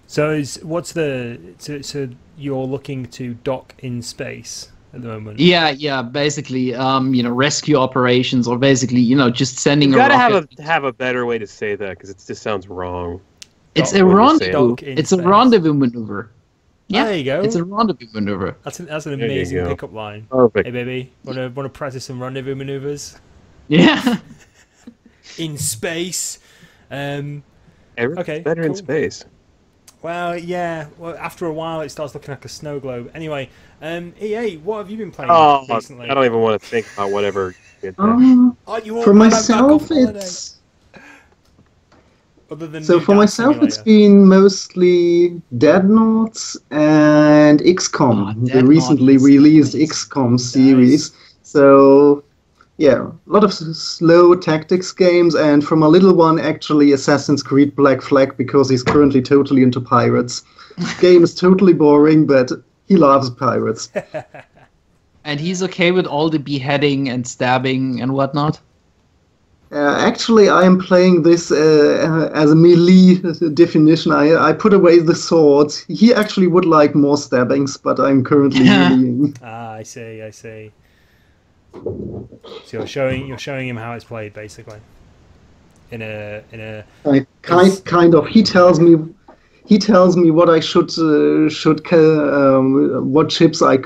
So so you're looking to dock in space at the moment? Yeah, basically, rescue operations, or basically, just sending you a rocket. You gotta have a better way to say that, because it just sounds wrong. It's a rendezvous. It's a rendezvous maneuver. Yeah, there you go. It's a rendezvous maneuver. That's an amazing pickup line. Perfect. Hey, baby, want to practice some rendezvous maneuvers? Yeah. In space. Okay. Better in space. Well, yeah. Well, after a while, it starts looking like a snow globe. Anyway, EA, what have you been playing recently? I don't even want to think about whatever. For myself, it's. For myself, it's been mostly Dead Notes and XCOM, the recently released XCOM series. So, yeah, a lot of slow tactics games, and for my little one, actually Assassin's Creed Black Flag, because he's currently totally into pirates. Game is totally boring, but he loves pirates. And he's okay with all the beheading and stabbing and whatnot? Actually, I am playing this as a melee definition. I put away the swords. He actually would like more stabbings, but I'm currently meleeing. I see. So you're showing him how it's played, basically. In a kind of. He tells me what I should what chips I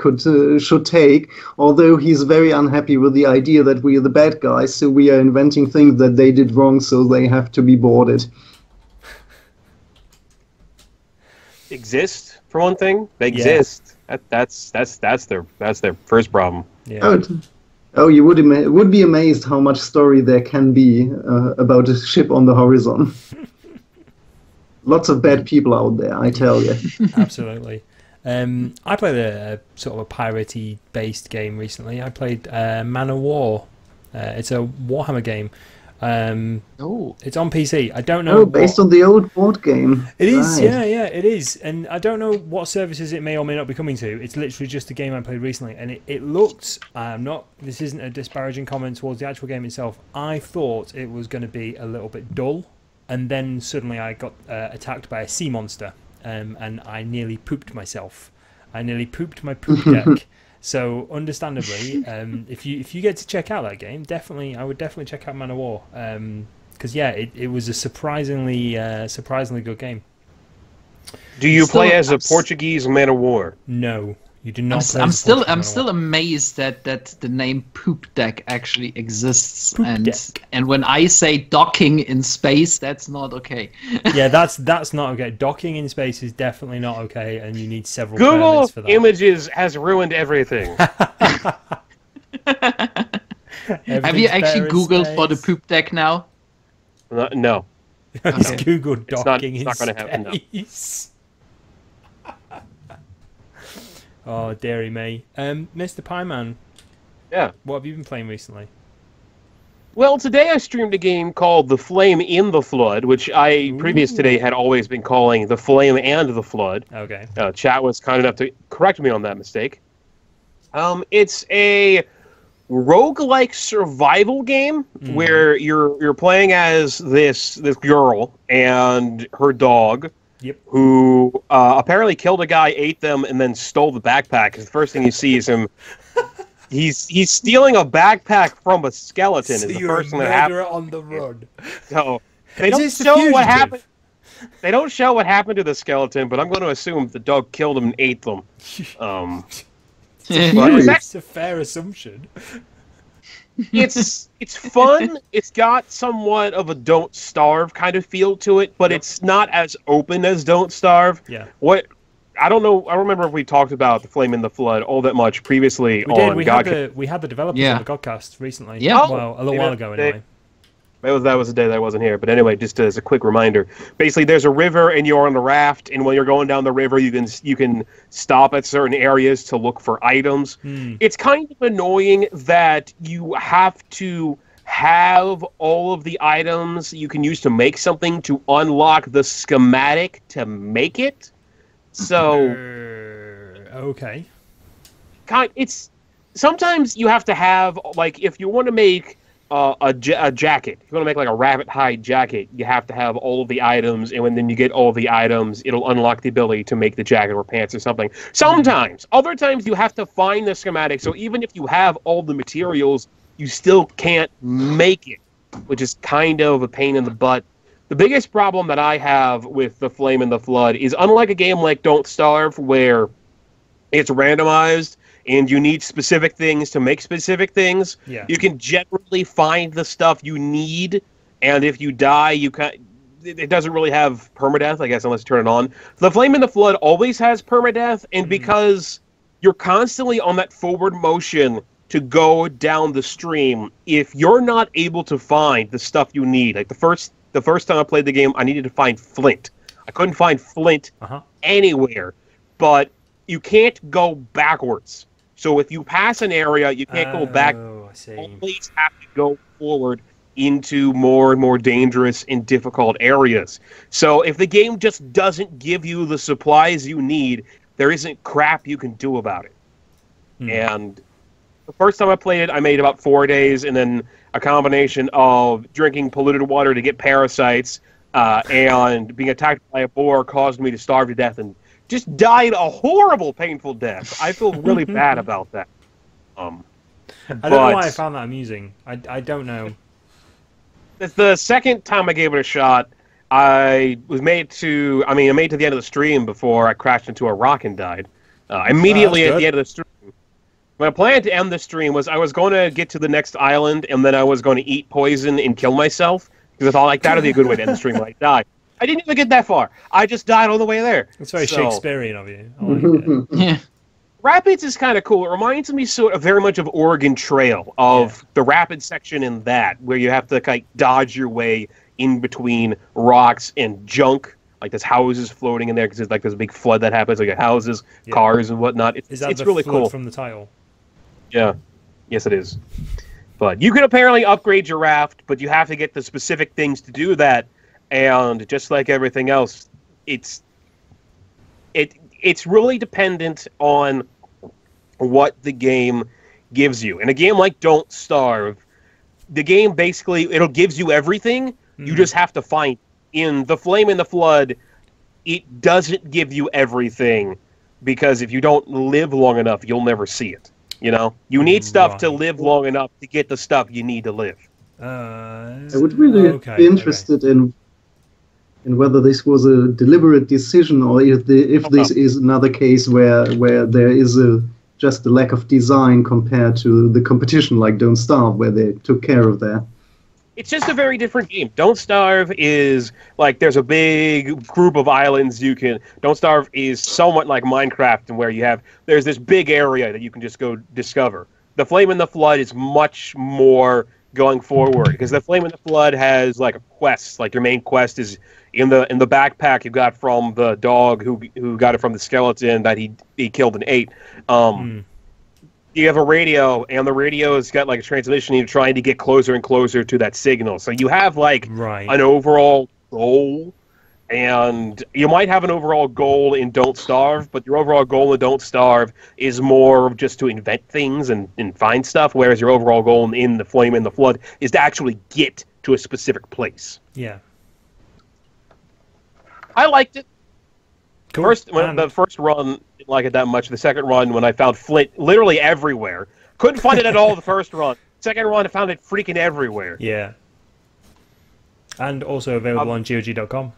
should take. Although he's very unhappy with the idea that we are the bad guys, so we are inventing things that they did wrong, so they have to be boarded. Exist for one thing. They exist. That's their first problem. Yeah. Oh, you would be amazed how much story there can be about a ship on the horizon. Lots of bad people out there, I tell you. Absolutely. I played a sort of a piratey based game recently. I played Man of War. It's a Warhammer game. It's on PC. I don't know. Oh, based on the old board game. It is, Right. yeah, it is. And I don't know what services it may or may not be coming to. It's literally just a game I played recently, and it looked. This isn't a disparaging comment towards the actual game itself. I thought it was going to be a little bit dull, and then suddenly I got attacked by a sea monster, and I nearly pooped myself. I nearly pooped my poop deck. So, understandably, if you get to check out that game, I would definitely check out Man of War. Because it was a surprisingly good game. Do you play as a Portuguese man of war? No, you do not. I'm still amazed that the name Poop Deck actually exists. And when I say docking in space, that's not okay. Yeah, that's not okay. Docking in space is definitely not okay, and you need several Google permits for that. Images has ruined everything. Have you actually Googled for the Poop Deck now? No. Just Google docking it's not in gonna happen, no. space. Oh, dearie me. Mr. Pieman. Yeah. What have you been playing recently? Well, today I streamed a game called The Flame in the Flood, which I previous today had always been calling The Flame and the Flood. Okay. Chat was kind enough to correct me on that mistake. It's a roguelike survival game where you're playing as this girl and her dog. Yep. Who apparently killed a guy, ate them, and then stole the backpack. Because the first thing you see is him. He's stealing a backpack from a skeleton. So is the you're first a thing that happens. murderer on the run. So they Is don't this The show what happened. Fugitive? They don't show what happened to the skeleton, but I'm going to assume the dog killed him and ate them. It's a fair assumption. It's fun. It's got somewhat of a Don't Starve kind of feel to it, but it's not as open as Don't Starve. Yeah. I don't know. I don't remember if we talked about The Flame in the Flood all that much previously on GOGCast. We had the developers on the GOGCast recently. Yeah. Well, a little while ago anyway. That was the day that I wasn't here. But anyway, just as a quick reminder, basically there's a river and you're on the raft, and when you're going down the river, you can stop at certain areas to look for items. It's kind of annoying that you have to have all of the items you can use to make something to unlock the schematic to make it. So okay. It's sometimes you have to have, like, if you want to make a jacket, if you want to make like a rabbit hide jacket, you have to have all of the items, and when then you get all of the items, it'll unlock the ability to make the jacket or pants or something. Sometimes. Other times you have to find the schematic, so even if you have all the materials, you still can't make it, which is kind of a pain in the butt. The biggest problem that I have with The Flame in the Flood is, unlike a game like Don't Starve, where it's randomized and you need specific things to make specific things, you can generally find the stuff you need, and if you die, it doesn't really have permadeath, I guess, unless you turn it on. The Flame in the Flood always has permadeath, and because you're constantly on that forward motion to go down the stream, if you're not able to find the stuff you need, like the first time I played the game, I needed to find flint. I couldn't find flint anywhere, but you can't go backwards. So if you pass an area, you can't go back. You always have to go forward into more and more dangerous and difficult areas. So if the game just doesn't give you the supplies you need, there isn't crap you can do about it. And the first time I played it, I made about 4 days, and then a combination of drinking polluted water to get parasites and being attacked by a boar caused me to starve to death and just died a horrible, painful death. I feel really bad about that. I don't know why I found that amusing. I don't know. It's the second time I gave it a shot. I made it to the end of the stream before I crashed into a rock and died. Immediately at the end of the stream. My plan to end the stream was I was going to get to the next island, and then I was going to eat poison and kill myself, because I thought, like, that would be a good way to end the stream when I die. I didn't even get that far. I just died all the way there. It's very Shakespearean of you. I like it. Yeah. Rapids is kind of cool. It reminds me very much of Oregon Trail, of the rapid section in that, where you have to like dodge your way in between rocks and junk. Like there's houses floating in there because there's like this big flood that happens. Like houses, cars, and whatnot. It's Is that it's the really flood cool from the title? Yeah. Yes, it is. But you can apparently upgrade your raft, but you have to get the specific things to do that. And just like everything else, it's really dependent on what the game gives you. In a game like Don't Starve, the game basically, it'll gives you everything. You just have to find. In The Flame in the Flood, it doesn't give you everything, because if you don't live long enough, you'll never see it. You know, you need stuff to live long enough to get the stuff you need to live. I would really be interested in whether this was a deliberate decision, or if this is another case where there is just a lack of design compared to the competition like Don't Starve, where they took care of that. It's just a very different game. Don't Starve is like there's a big group of islands you can. Don't Starve is somewhat like Minecraft, and where there's this big area that you can just go discover. The Flame in the Flood is much more going forward, because the Flame in the Flood has like a quest. Like your main quest is in the backpack you got from the dog who got it from the skeleton that he killed and ate. You have a radio, and the radio has got like a transmission, and you're trying to get closer and closer to that signal. So you have like an overall goal, and you might have an overall goal in Don't Starve, but your overall goal in Don't Starve is more of just to invent things and find stuff, whereas your overall goal in The Flame in the Flood is to actually get to a specific place. Yeah. I liked it. Cool. The first run, didn't like it that much. The second run, when I found flint literally everywhere. Couldn't find it at all the first run. Second run, I found it freaking everywhere. Yeah. And also available on GOG.com.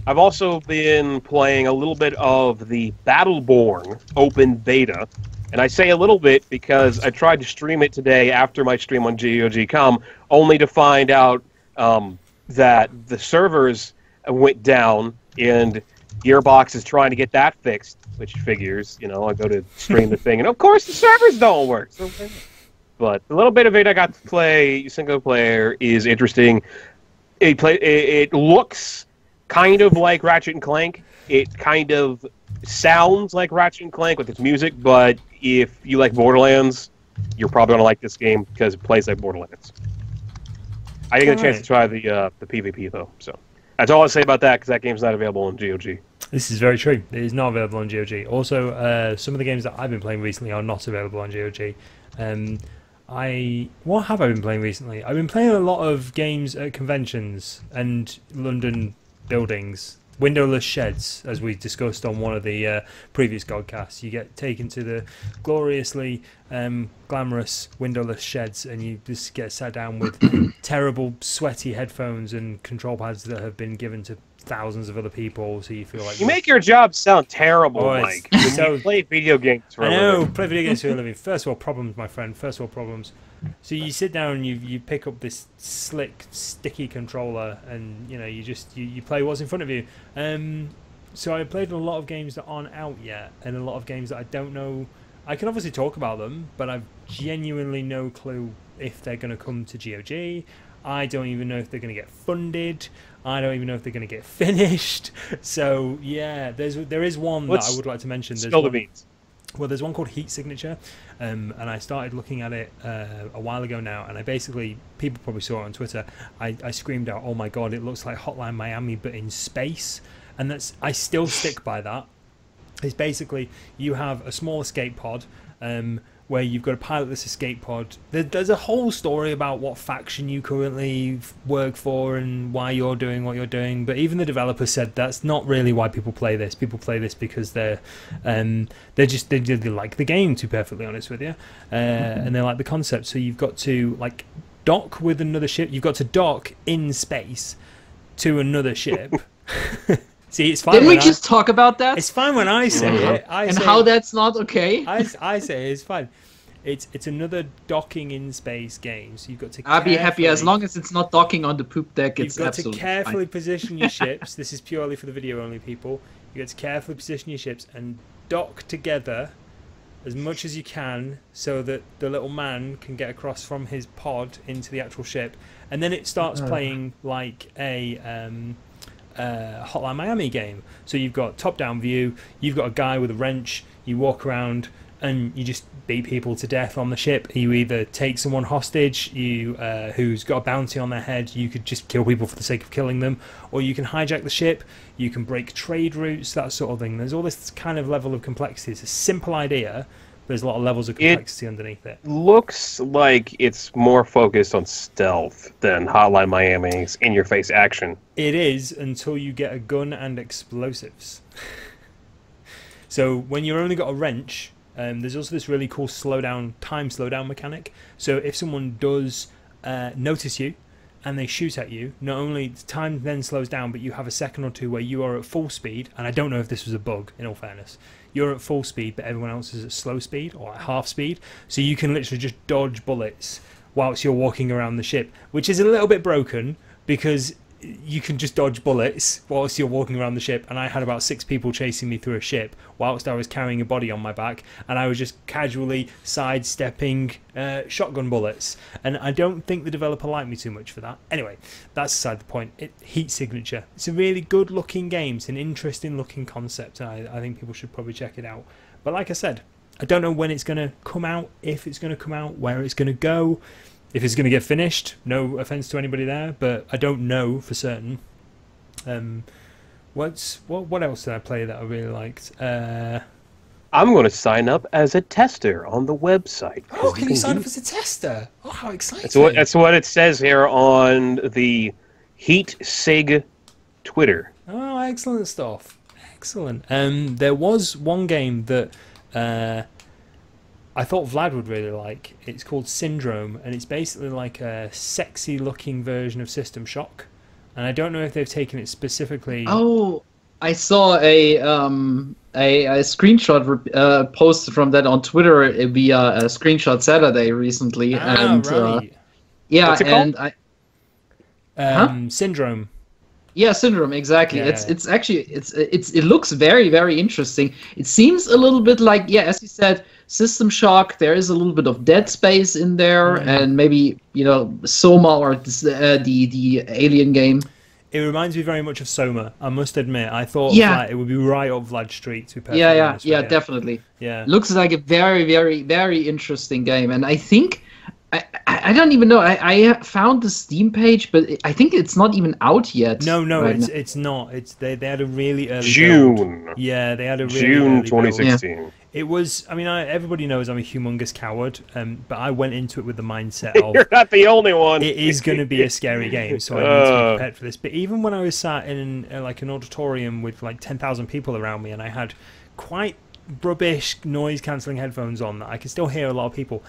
I've also been playing a little bit of the Battleborn open beta. And I say a little bit because I tried to stream it today after my stream on GOG.com, only to find out that the servers went down, and Gearbox is trying to get that fixed, which figures, I go to stream the thing, and of course the servers don't work. So, but the little bit of it I got to play single player is interesting. It looks kind of like Ratchet and Clank. It kind of sounds like Ratchet and Clank with its music, but if you like Borderlands, you're probably going to like this game because it plays like Borderlands. I didn't get a chance to try the PvP, though, so that's all I'll say about that, because that game's not available on GOG. This is very true. It is not available on GOG. Also, some of the games that I've been playing recently are not available on GOG. What have I been playing recently? I've been playing a lot of games at conventions and London buildings. Windowless sheds, as we discussed on one of the previous GOGcasts. You get taken to the gloriously glamorous windowless sheds, and you just get sat down with terrible sweaty headphones and control pads that have been given to thousands of other people, so you feel like... You make your job sound terrible, Mike. You play video games for a living. I know, play video games for a living. First world problems, my friend, first world problems. So you sit down and you pick up this slick, sticky controller, and you play what's in front of you. So I played a lot of games that aren't out yet, and a lot of games that I don't know. I can obviously talk about them, but I've genuinely no clue if they're going to come to GOG. I don't even know if they're going to get funded. I don't even know if they're going to get finished. So yeah, there is one that I would like to mention. Spill the beans. Well, there's one called Heat Signature, and I started looking at it a while ago now, and I basically, people probably saw it on Twitter, I screamed out, oh my god, it looks like Hotline Miami but in space, and I still stick by that. It's basically, you have a small escape pod, where you've got to pilot this escape pod. There's a whole story about what faction you currently work for and why you're doing what you're doing, but even the developer said that's not really why people play this. People play this because they like the game, to be perfectly honest with you, and they like the concept. So you've got to dock with another ship. You've got to dock in space to another ship. See, it's fine. Didn't we just talk about that? It's fine when I say it. How that's not okay? I say it's fine. It's another docking in space game, so you've got to. I'll be happy as long as it's not docking on the poop deck. It's absolutely fine. You've got to carefully position your ships. This is purely for the video only people. You got to carefully position your ships and dock together as much as you can, so that the little man can get across from his pod into the actual ship, and then it starts playing like a Hotline Miami game. So you've got top-down view, you've got a guy with a wrench, you walk around and you just beat people to death on the ship. You either take someone hostage, who's got a bounty on their head, you could just kill people for the sake of killing them, or you can hijack the ship, you can break trade routes, that sort of thing. There's all this kind of level of complexity. It's a simple idea, but there's a lot of levels of complexity underneath it. Looks like it's more focused on stealth than Hotline Miami's in-your-face action. It is, until you get a gun and explosives. So when you've only got a wrench, there's also this really cool time slowdown mechanic. So if someone does notice you and they shoot at you, not only time then slows down, but you have a second or two where you are at full speed. And I don't know if this was a bug, in all fairness. You're at full speed, but everyone else is at slow speed or at half speed. So you can literally just dodge bullets whilst you're walking around the ship, which is a little bit broken because you can just dodge bullets whilst you're walking around the ship, and I had about 6 people chasing me through a ship whilst I was carrying a body on my back, and I was just casually sidestepping shotgun bullets, and I don't think the developer liked me too much for that. Anyway, that's aside the point. Heat Signature, it's a really good looking game, it's an interesting looking concept, and I think people should probably check it out. But like I said, I don't know when it's going to come out, if it's going to come out, where it's going to go, if it's going to get finished. No offense to anybody there, but I don't know for certain. What else did I play that I really liked? I'm going to sign up as a tester on the website. Oh, can you sign up as a tester? Oh, how exciting! That's what it says here on the Heat Sig Twitter. Oh, excellent stuff! Excellent. There was one game that I thought Vlad would really like. It's called Syndrome, and it's basically like a sexy-looking version of System Shock. And I don't know if they've taken it specifically. Oh, I saw a screenshot posted from that on Twitter via a Screenshot Saturday recently, and right. Yeah, what's it and called? Syndrome. Yeah, Syndrome, exactly. Yeah. It's actually it looks very, very interesting. It seems a little bit like, yeah, as you said, System Shock. There is a little bit of Dead Space in there, and maybe, you know, Soma or the Alien game. It reminds me very much of Soma, I must admit. I thought it would be right up Vlad's street, to be perfectly honest with you. Definitely. Yeah. Looks like a very, very, very interesting game, and I think I don't even know. I found the Steam page, but I think it's not even out yet. No, it's not. They had a really early June. build. Yeah, they had a really June early 2016. build. It was. I mean, everybody knows I'm a humongous coward, but I went into it with the mindset of You're not the only one. it is going to be a scary game, so I need to be prepared for this. But even when I was sat in like an auditorium with like 10,000 people around me, and I had quite rubbish noise cancelling headphones on that I could still hear a lot of people,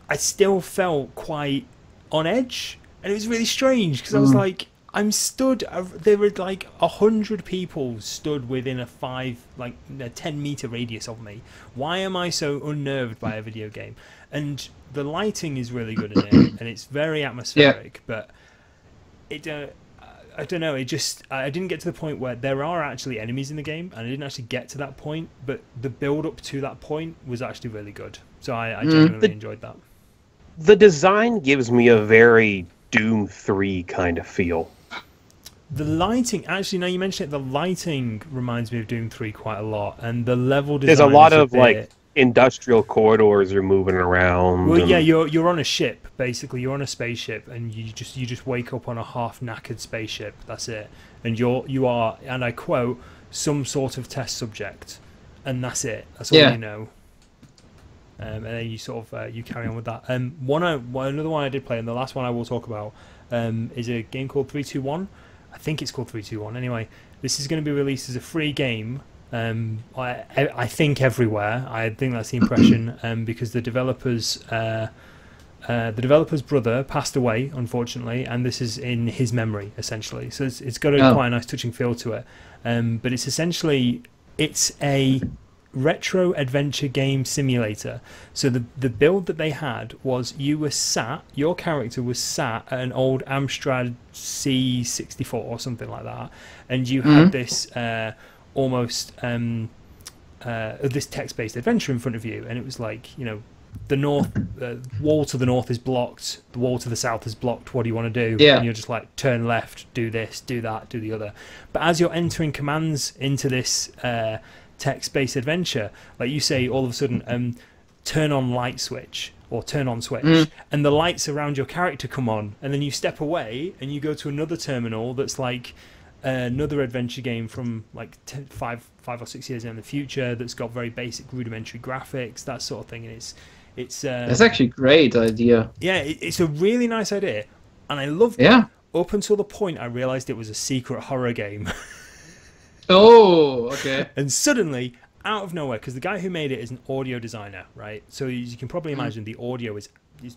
I still felt quite on edge, and it was really strange because I was like, I'm stood. There were like 100 people stood within a 10-meter radius of me. Why am I so unnerved by a video game? And the lighting is really good in it, and it's very atmospheric. But I don't know. I didn't get to the point where there are actually enemies in the game, and I didn't actually get to that point. But the build up to that point was actually really good. So I genuinely enjoyed that. The design gives me a very Doom 3 kind of feel. The lighting, actually, now you mention it, the lighting reminds me of Doom 3 quite a lot, and the level design. There's a lot of like industrial corridors you're moving around. Well, yeah, you're on a ship basically. You're on a spaceship, and you just wake up on a half knackered spaceship. That's it, and you are, and I quote, some sort of test subject, and that's it. That's all you know. And then you sort of you carry on with that. Another one I did play, and the last one I will talk about, is a game called 321. I think it's called 321. Anyway, this is going to be released as a free game. I think everywhere. I think that's the impression. Because the developer's brother passed away, unfortunately, and this is in his memory essentially. So it's got quite a nice touching feel to it. But it's essentially a retro adventure game simulator. So the build that they had was your character was sat at an old Amstrad C64 or something like that, and you had this almost this text-based adventure in front of you, and it was like, you know, the north wall to the north is blocked, the wall to the south is blocked, what do you want to do? And you're just like, turn left, do this, do that, do the other. But as you're entering commands into this text-based adventure. Like you say, all of a sudden, turn on light switch or turn on switch, and the lights around your character come on, and then you step away and you go to another terminal that's like another adventure game from like 5 or 6 years in the future that's got very basic rudimentary graphics, that sort of thing. And it's that's actually a great idea. Yeah, it's a really nice idea, and I loved it up until the point I realized it was a secret horror game. Oh, okay. And suddenly, out of nowhere, because the guy who made it is an audio designer, right? So you can probably imagine the audio is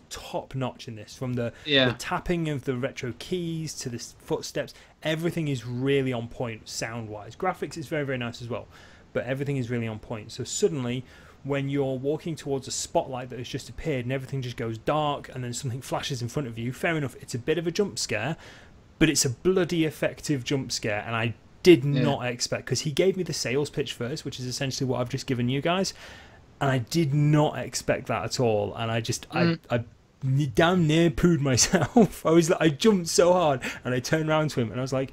top notch in this, from the tapping of the retro keys to the footsteps. Everything is really on point sound wise. Graphics is very, very nice as well, but everything is really on point. So suddenly, when you're walking towards a spotlight that has just appeared and everything just goes dark and then something flashes in front of you, fair enough, it's a bit of a jump scare, but it's a bloody effective jump scare. And I did not expect, because he gave me the sales pitch first, which is essentially what I've just given you guys, and I did not expect that at all. And I just I damn near pooed myself. I jumped so hard, and I turned around to him and I was like,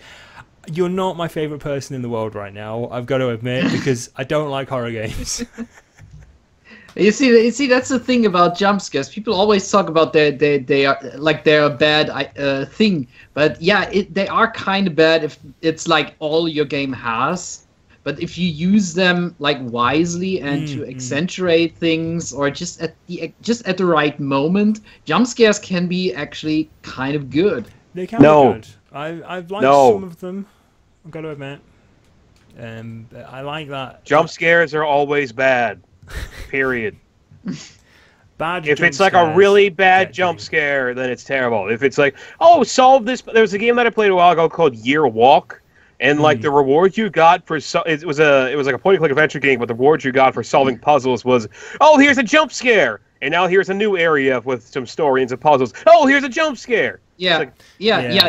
you're not my favorite person in the world right now, I've got to admit, because I don't like horror games. You see, that's the thing about jump scares. People always talk about they are like they're a bad thing, but yeah, they are kind of bad if it's like all your game has. But if you use them like wisely and to accentuate things, or just at the right moment, jump scares can be actually kind of good. They can be good. I've liked some of them, I've got to admit. I like that. Jump scares are always bad. Period. Bad. If it's like a really bad jump scare, then it's terrible. If it's like, oh, solve this. There was a game that I played a while ago called Year Walk, and like the rewards you got for it was like a point-and-click adventure game, but the rewards you got for solving puzzles was, oh, here's a jump scare, and now here's a new area with some story and some puzzles. Oh, here's a jump scare. Yeah, like,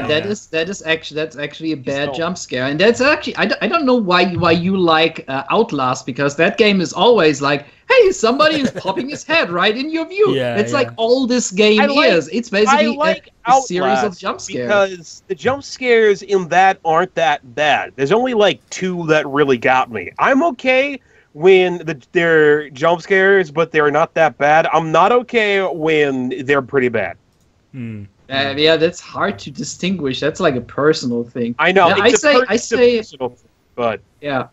that's actually a bad jump scare, and that's actually I don't know why you like Outlast, because that game is always like, hey, somebody is popping his head right in your view. It's like all this game is. It's basically a series of jump scares. Because the jump scares in that aren't that bad. There's only like 2 that really got me. I'm okay when they're jump scares, but they're not that bad. I'm not okay when they're pretty bad. Yeah, that's hard to distinguish. That's like a personal thing. I know. I say, but yeah,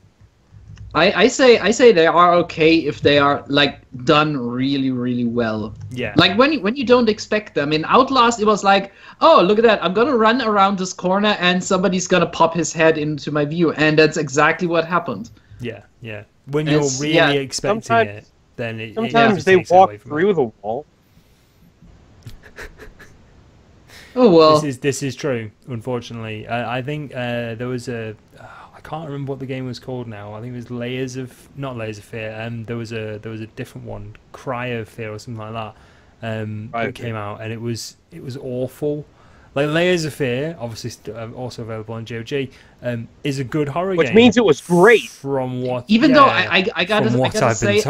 I say they are okay if they are like done really, really well. Yeah. Like when you don't expect them. In Outlast, it was like, oh, look at that! I'm gonna run around this corner and somebody's gonna pop his head into my view, and that's exactly what happened. Yeah. When you're really expecting it, then sometimes they walk through the wall. Oh well, this is true. Unfortunately, I think there was I can't remember what the game was called now. I think it was not Layers of Fear. There was a different one, Cry of Fear or something like that. That came out, and it was awful. Like Layers of Fear, obviously also available on GOG, is a good horror game. Which means it was great. From what, even though I gotta say,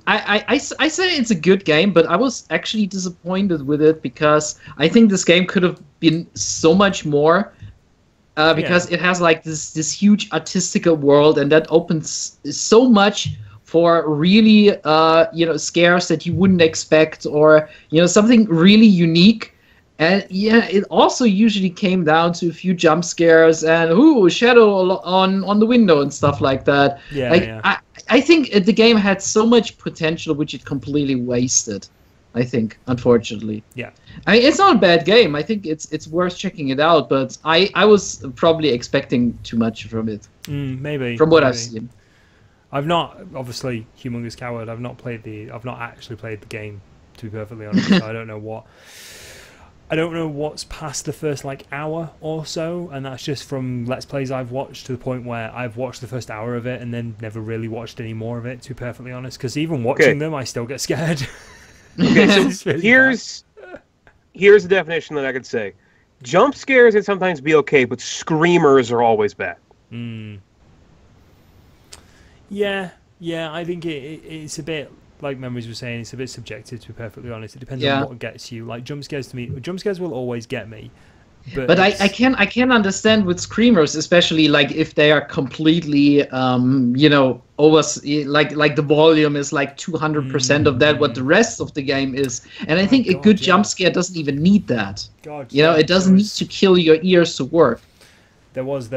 I say it's a good game, but I was actually disappointed with it, because I think this game could have been so much more. Because it has like this huge artistical world, and that opens so much for really scares that you wouldn't expect, or something really unique. And yeah, it also usually came down to a few jump scares and shadow on the window and stuff like that. I think the game had so much potential, which it completely wasted. I think, unfortunately. Yeah. I mean, it's not a bad game. I think it's worth checking it out, but I was probably expecting too much from it. Maybe. From what I've seen. I've not, obviously, Humongous Coward, I've not actually played the game, to be perfectly honest. So I don't know what's past the first hour or so, and that's just from Let's Plays I've watched, to the point where I've watched the first hour of it and then never really watched any more of it, to be perfectly honest, because even watching them I still get scared. Okay, so here's the definition that I could say. Jump scares can sometimes be okay, but screamers are always bad. Yeah, I think it's a bit, like Memories was saying, it's a bit subjective, to be perfectly honest. It depends on what gets you. Like jump scares, to me, jump scares will always get me, But I can understand with screamers, especially like if they are completely over, like the volume is like 200% of that what the rest of the game is, and I think a good jump scare doesn't even need that. It doesn't need to kill your ears to work. There was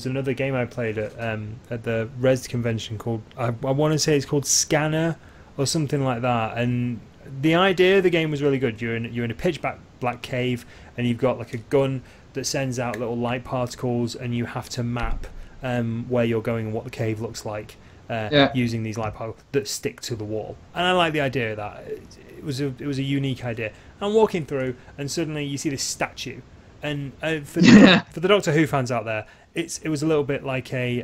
another game I played at the Res convention called I want to say it's called Scanner or something like that, and the idea of the game was really good. You're in a pitch black cave, and you've got like a gun that sends out little light particles, and you have to map where you're going and what the cave looks like using these light particles that stick to the wall. And I like the idea of that. It was a unique idea. I'm walking through, and suddenly you see this statue. And for the Doctor Who fans out there, it was a little bit like a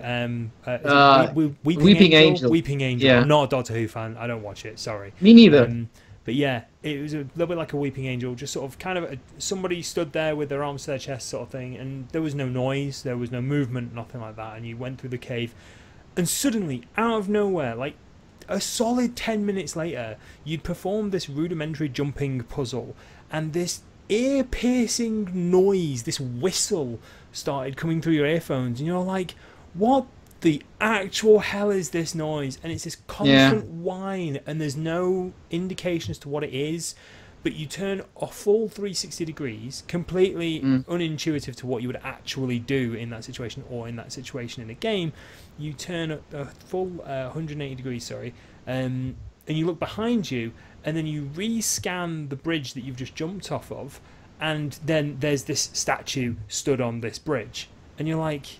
Weeping Angel. Weeping Angel. Yeah. I'm not a Doctor Who fan. I don't watch it. Sorry. Me neither. But yeah, it was a little bit like a Weeping Angel, just sort of kind of somebody stood there with their arms to their chest sort of thing, and there was no noise, there was no movement, nothing like that, and you went through the cave, and suddenly, out of nowhere, like a solid 10 minutes later, you'd performed this rudimentary jumping puzzle, and this ear-piercing noise, this whistle, started coming through your earphones, and you're like, what the actual hell is this noise? And it's this constant whine, and there's no indication as to what it is, but you turn a full 360 degrees, completely unintuitive to what you would actually do in that situation, or in that situation in a game. You turn a full 180 degrees, and you look behind you, and then you rescan the bridge that you've just jumped off of, and then there's this statue stood on this bridge, and you're like,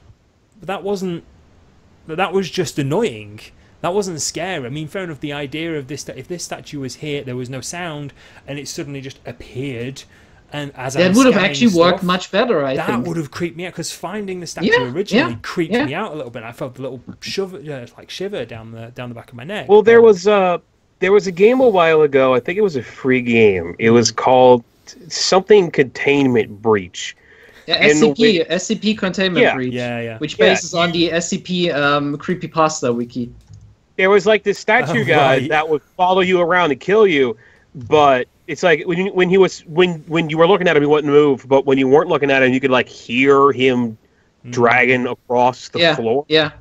but that was just annoying. That wasn't scary. I mean, fair enough, the idea of this, if this statue was here, there was no sound, and it suddenly just appeared, and as that would have actually worked much better, I think. That would have creeped me out, because finding the statue originally creeped me out a little bit. I felt a little shiver down the back of my neck. Well, there was a game a while ago, I think it was a free game. It was called something Containment Breach. Yeah, SCP Containment Breach, which bases on the SCP Creepypasta wiki. There was like this statue guy that would follow you around and kill you, but it's like when you were looking at him, he wouldn't move, but when you weren't looking at him, you could like hear him dragging across the floor. Yeah.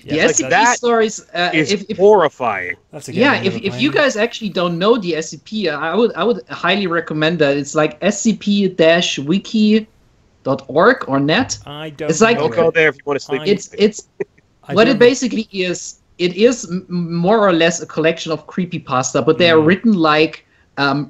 The SCP stories is horrifying. That's if you guys actually don't know the SCP, I would highly recommend that. It's like scp-wiki.org or net. I don't. It's like go there if you want to sleep. It's what it basically is. It is more or less a collection of creepypasta, but they are written like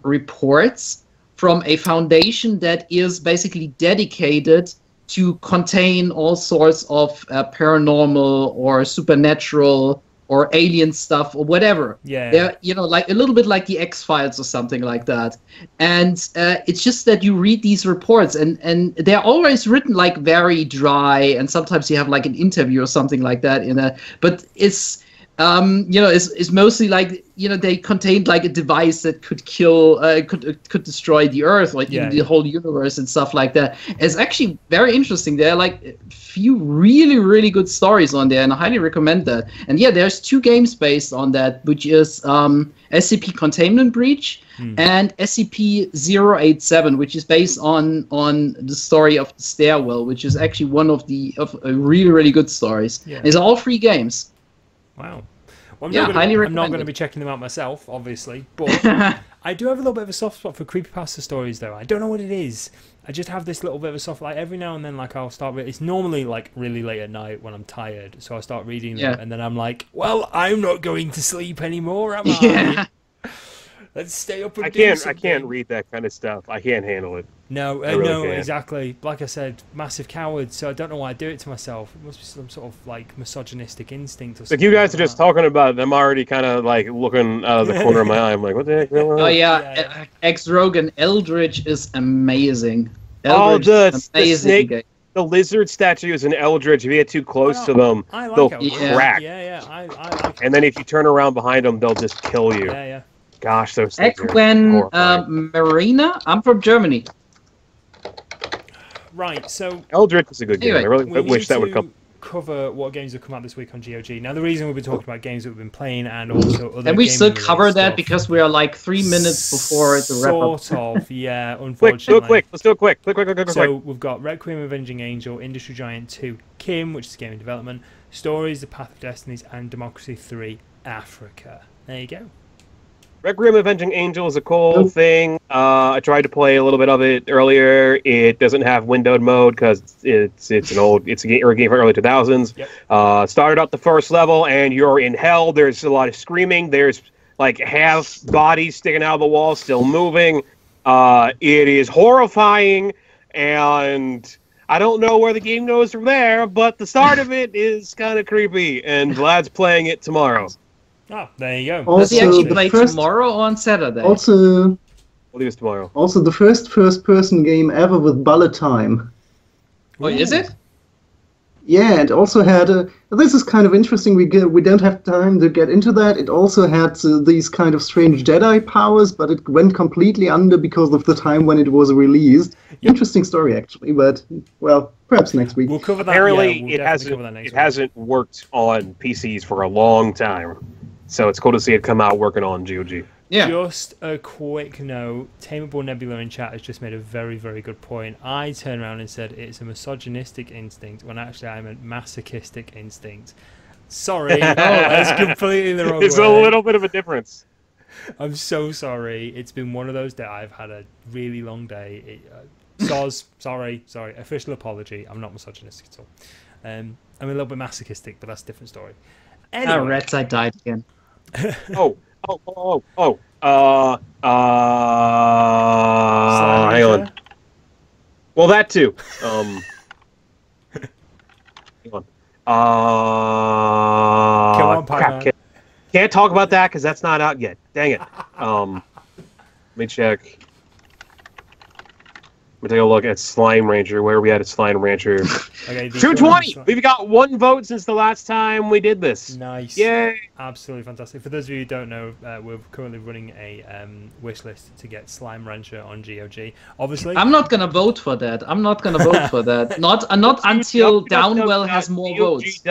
reports from a foundation that is basically dedicated to contain all sorts of paranormal or supernatural or alien stuff or whatever. They're, like a little bit like the X-Files or something like that. And it's just that you read these reports and they're always written like very dry, and sometimes you have like an interview or something like that but it's it's mostly like, they contained like a device that could kill, could destroy the Earth, like the whole universe and stuff like that. It's actually very interesting. There are like a few really, really good stories on there, and I highly recommend that. And there's 2 games based on that, which is SCP Containment Breach and SCP-087, which is based on the story of the stairwell, which is actually one of really, really good stories. It's all 3 games. Wow. Well, I'm not going to be checking them out myself, obviously, but I do have a little bit of a soft spot for creepypasta stories, though. I don't know what it is. I just have this little bit of a soft, like every now and then, like I'll start. It's normally like really late at night when I'm tired, so I start reading them, and then I'm like, well, I'm not going to sleep anymore, am I? Let's stay up and do something. I can't read that kind of stuff. I can't handle it. No, no, exactly. Like I said, massive coward, so I don't know why I do it to myself. It must be some sort of like misogynistic instinct or something. Like you guys are just talking about it, I'm already kind of like looking out of the corner of my eye. I'm like, what the heck? Oh yeah, X-Rogan Eldritch is amazing. The snake, the lizard statue is an Eldritch. If you get too close to them, they'll crack. I like it. And then if you turn around behind them, they'll just kill you. Yeah. Gosh, those things Marina. I'm from Germany. Right, so Eldritch is a good game. I really wish that would come cover what games have come out this week on GOG. Now, the reason we'll be talking about games that we've been playing and also other and we still gaming-related cover that stuff. because we are like 3 minutes before the wrap up. Sort of, yeah, Quick, unfortunately. quick. Let's do it quick. Quick. So we've got Requiem Avenging Angel, Industry Giant 2, Kim, which is a game in development, Stories, The Path of Destinies, and Democracy 3, Africa. There you go. Requiem Avenging Angel is a cool thing. I tried to play a little bit of it earlier. It doesn't have windowed mode because it's a game from early 2000s. Yep. Started up the first level and you're in hell. There's a lot of screaming. There's like half bodies sticking out of the wall, still moving. It is horrifying, and I don't know where the game goes from there. But the start of it is kind of creepy, and Vlad's playing it tomorrow. Oh, there you go. Does he Also, actually play tomorrow or on Saturday? Also, I believe it's tomorrow. also the first-person game ever with bullet time. Oh, is it? Yeah, it also had this is kind of interesting. We don't have time to get into that. It also had these kind of strange Jedi powers, but it went completely under because of the time when it was released. Yep. Interesting story, actually, but well, perhaps next week. We'll cover that. Apparently, we'll definitely cover that next it week. hasn't worked on PCs for a long time, so it's cool to see it come out working on GOG. Yeah. Just a quick note, Tameable Nebula in chat has just made a very, very good point. I turned around and said it's a misogynistic instinct when actually I meant masochistic instinct. Sorry, that's completely the wrong There's word. a little bit of a difference. I'm so sorry. It's been one of those days. I've had a really long day. Sorry. Official apology. I'm not misogynistic at all. I'm a little bit masochistic, but that's a different story. Anyway. Red Side died again. Hang on. Well, that too. Hang on. Crap. Can't talk about that because that's not out yet. Dang it. Let me check. Let me take a look at Slime Rancher. Where are we at Slime Rancher? Okay, 220! We've got 1 vote since the last time we did this. Nice. Yay! Absolutely fantastic. For those of you who don't know, we're currently running a wish list to get Slime Rancher on GOG. Obviously, I'm not gonna vote for that. Not until Downwell has more votes.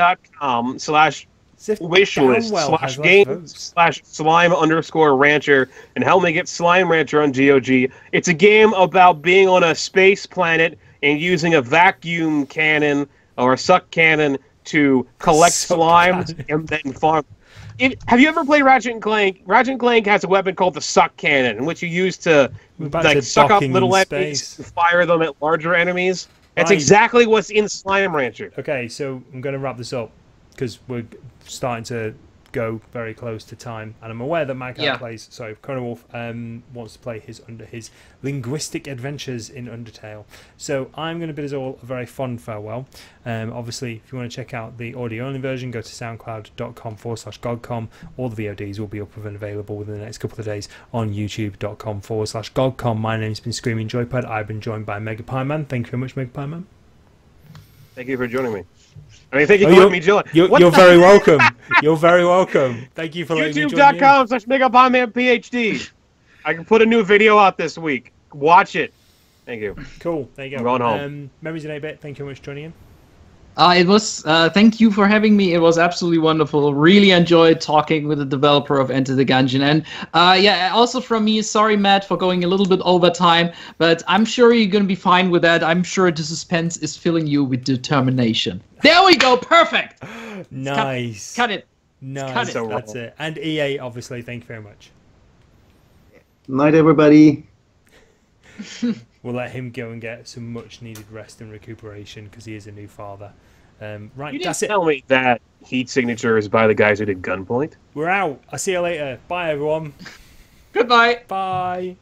wishlist/game/slime_rancher and help me get Slime Rancher on GOG. It's a game about being on a space planet and using a vacuum cannon or a suck cannon to collect slimes and then farm. Have you ever played Ratchet and Clank? Ratchet and Clank has a weapon called the suck cannon, in which you use to suck up little enemies and fire them at larger enemies. That's exactly what's in Slime Rancher. Okay, so I'm going to wrap this up because we're starting to go very close to time, and I'm aware that Mike plays. So Conan Wolf wants to play his linguistic adventures in Undertale. So I'm going to bid us all a very fond farewell. Obviously, if you want to check out the audio-only version, go to soundcloud.com/GOGCom. All the VODs will be up and available within the next couple of days on youtube.com/GOGCom. My name's been Screaming Joypad. I've been joined by Mega Pie Man. Thank you very much, Mega Pie Man. Thank you for joining me. I mean, thank you for letting me join. You're very welcome. You're very welcome. Thank you for letting me join. YouTube.com/MegaPieManPhD. I can put a new video out this week. Watch it. Thank you. Cool. There you go. I'm going home. Memories in 8-bit. Thank you very much for joining in. It was. Thank you for having me. It was absolutely wonderful. Really enjoyed talking with the developer of Enter the Gungeon. And also from me, sorry, Matt, for going a little bit over time, but I'm sure you're going to be fine with that. I'm sure the suspense is filling you with determination. There we go. Perfect. Nice. Cut it. Nice. Cut it. That's it. And EA, obviously, thank you very much. Night, everybody. We'll let him go and get some much-needed rest and recuperation because he is a new father. Right, You that's didn't it. tell me that heat signature is by the guys who did Gunpoint. We're out. I'll see you later. Bye, everyone. Goodbye. Bye.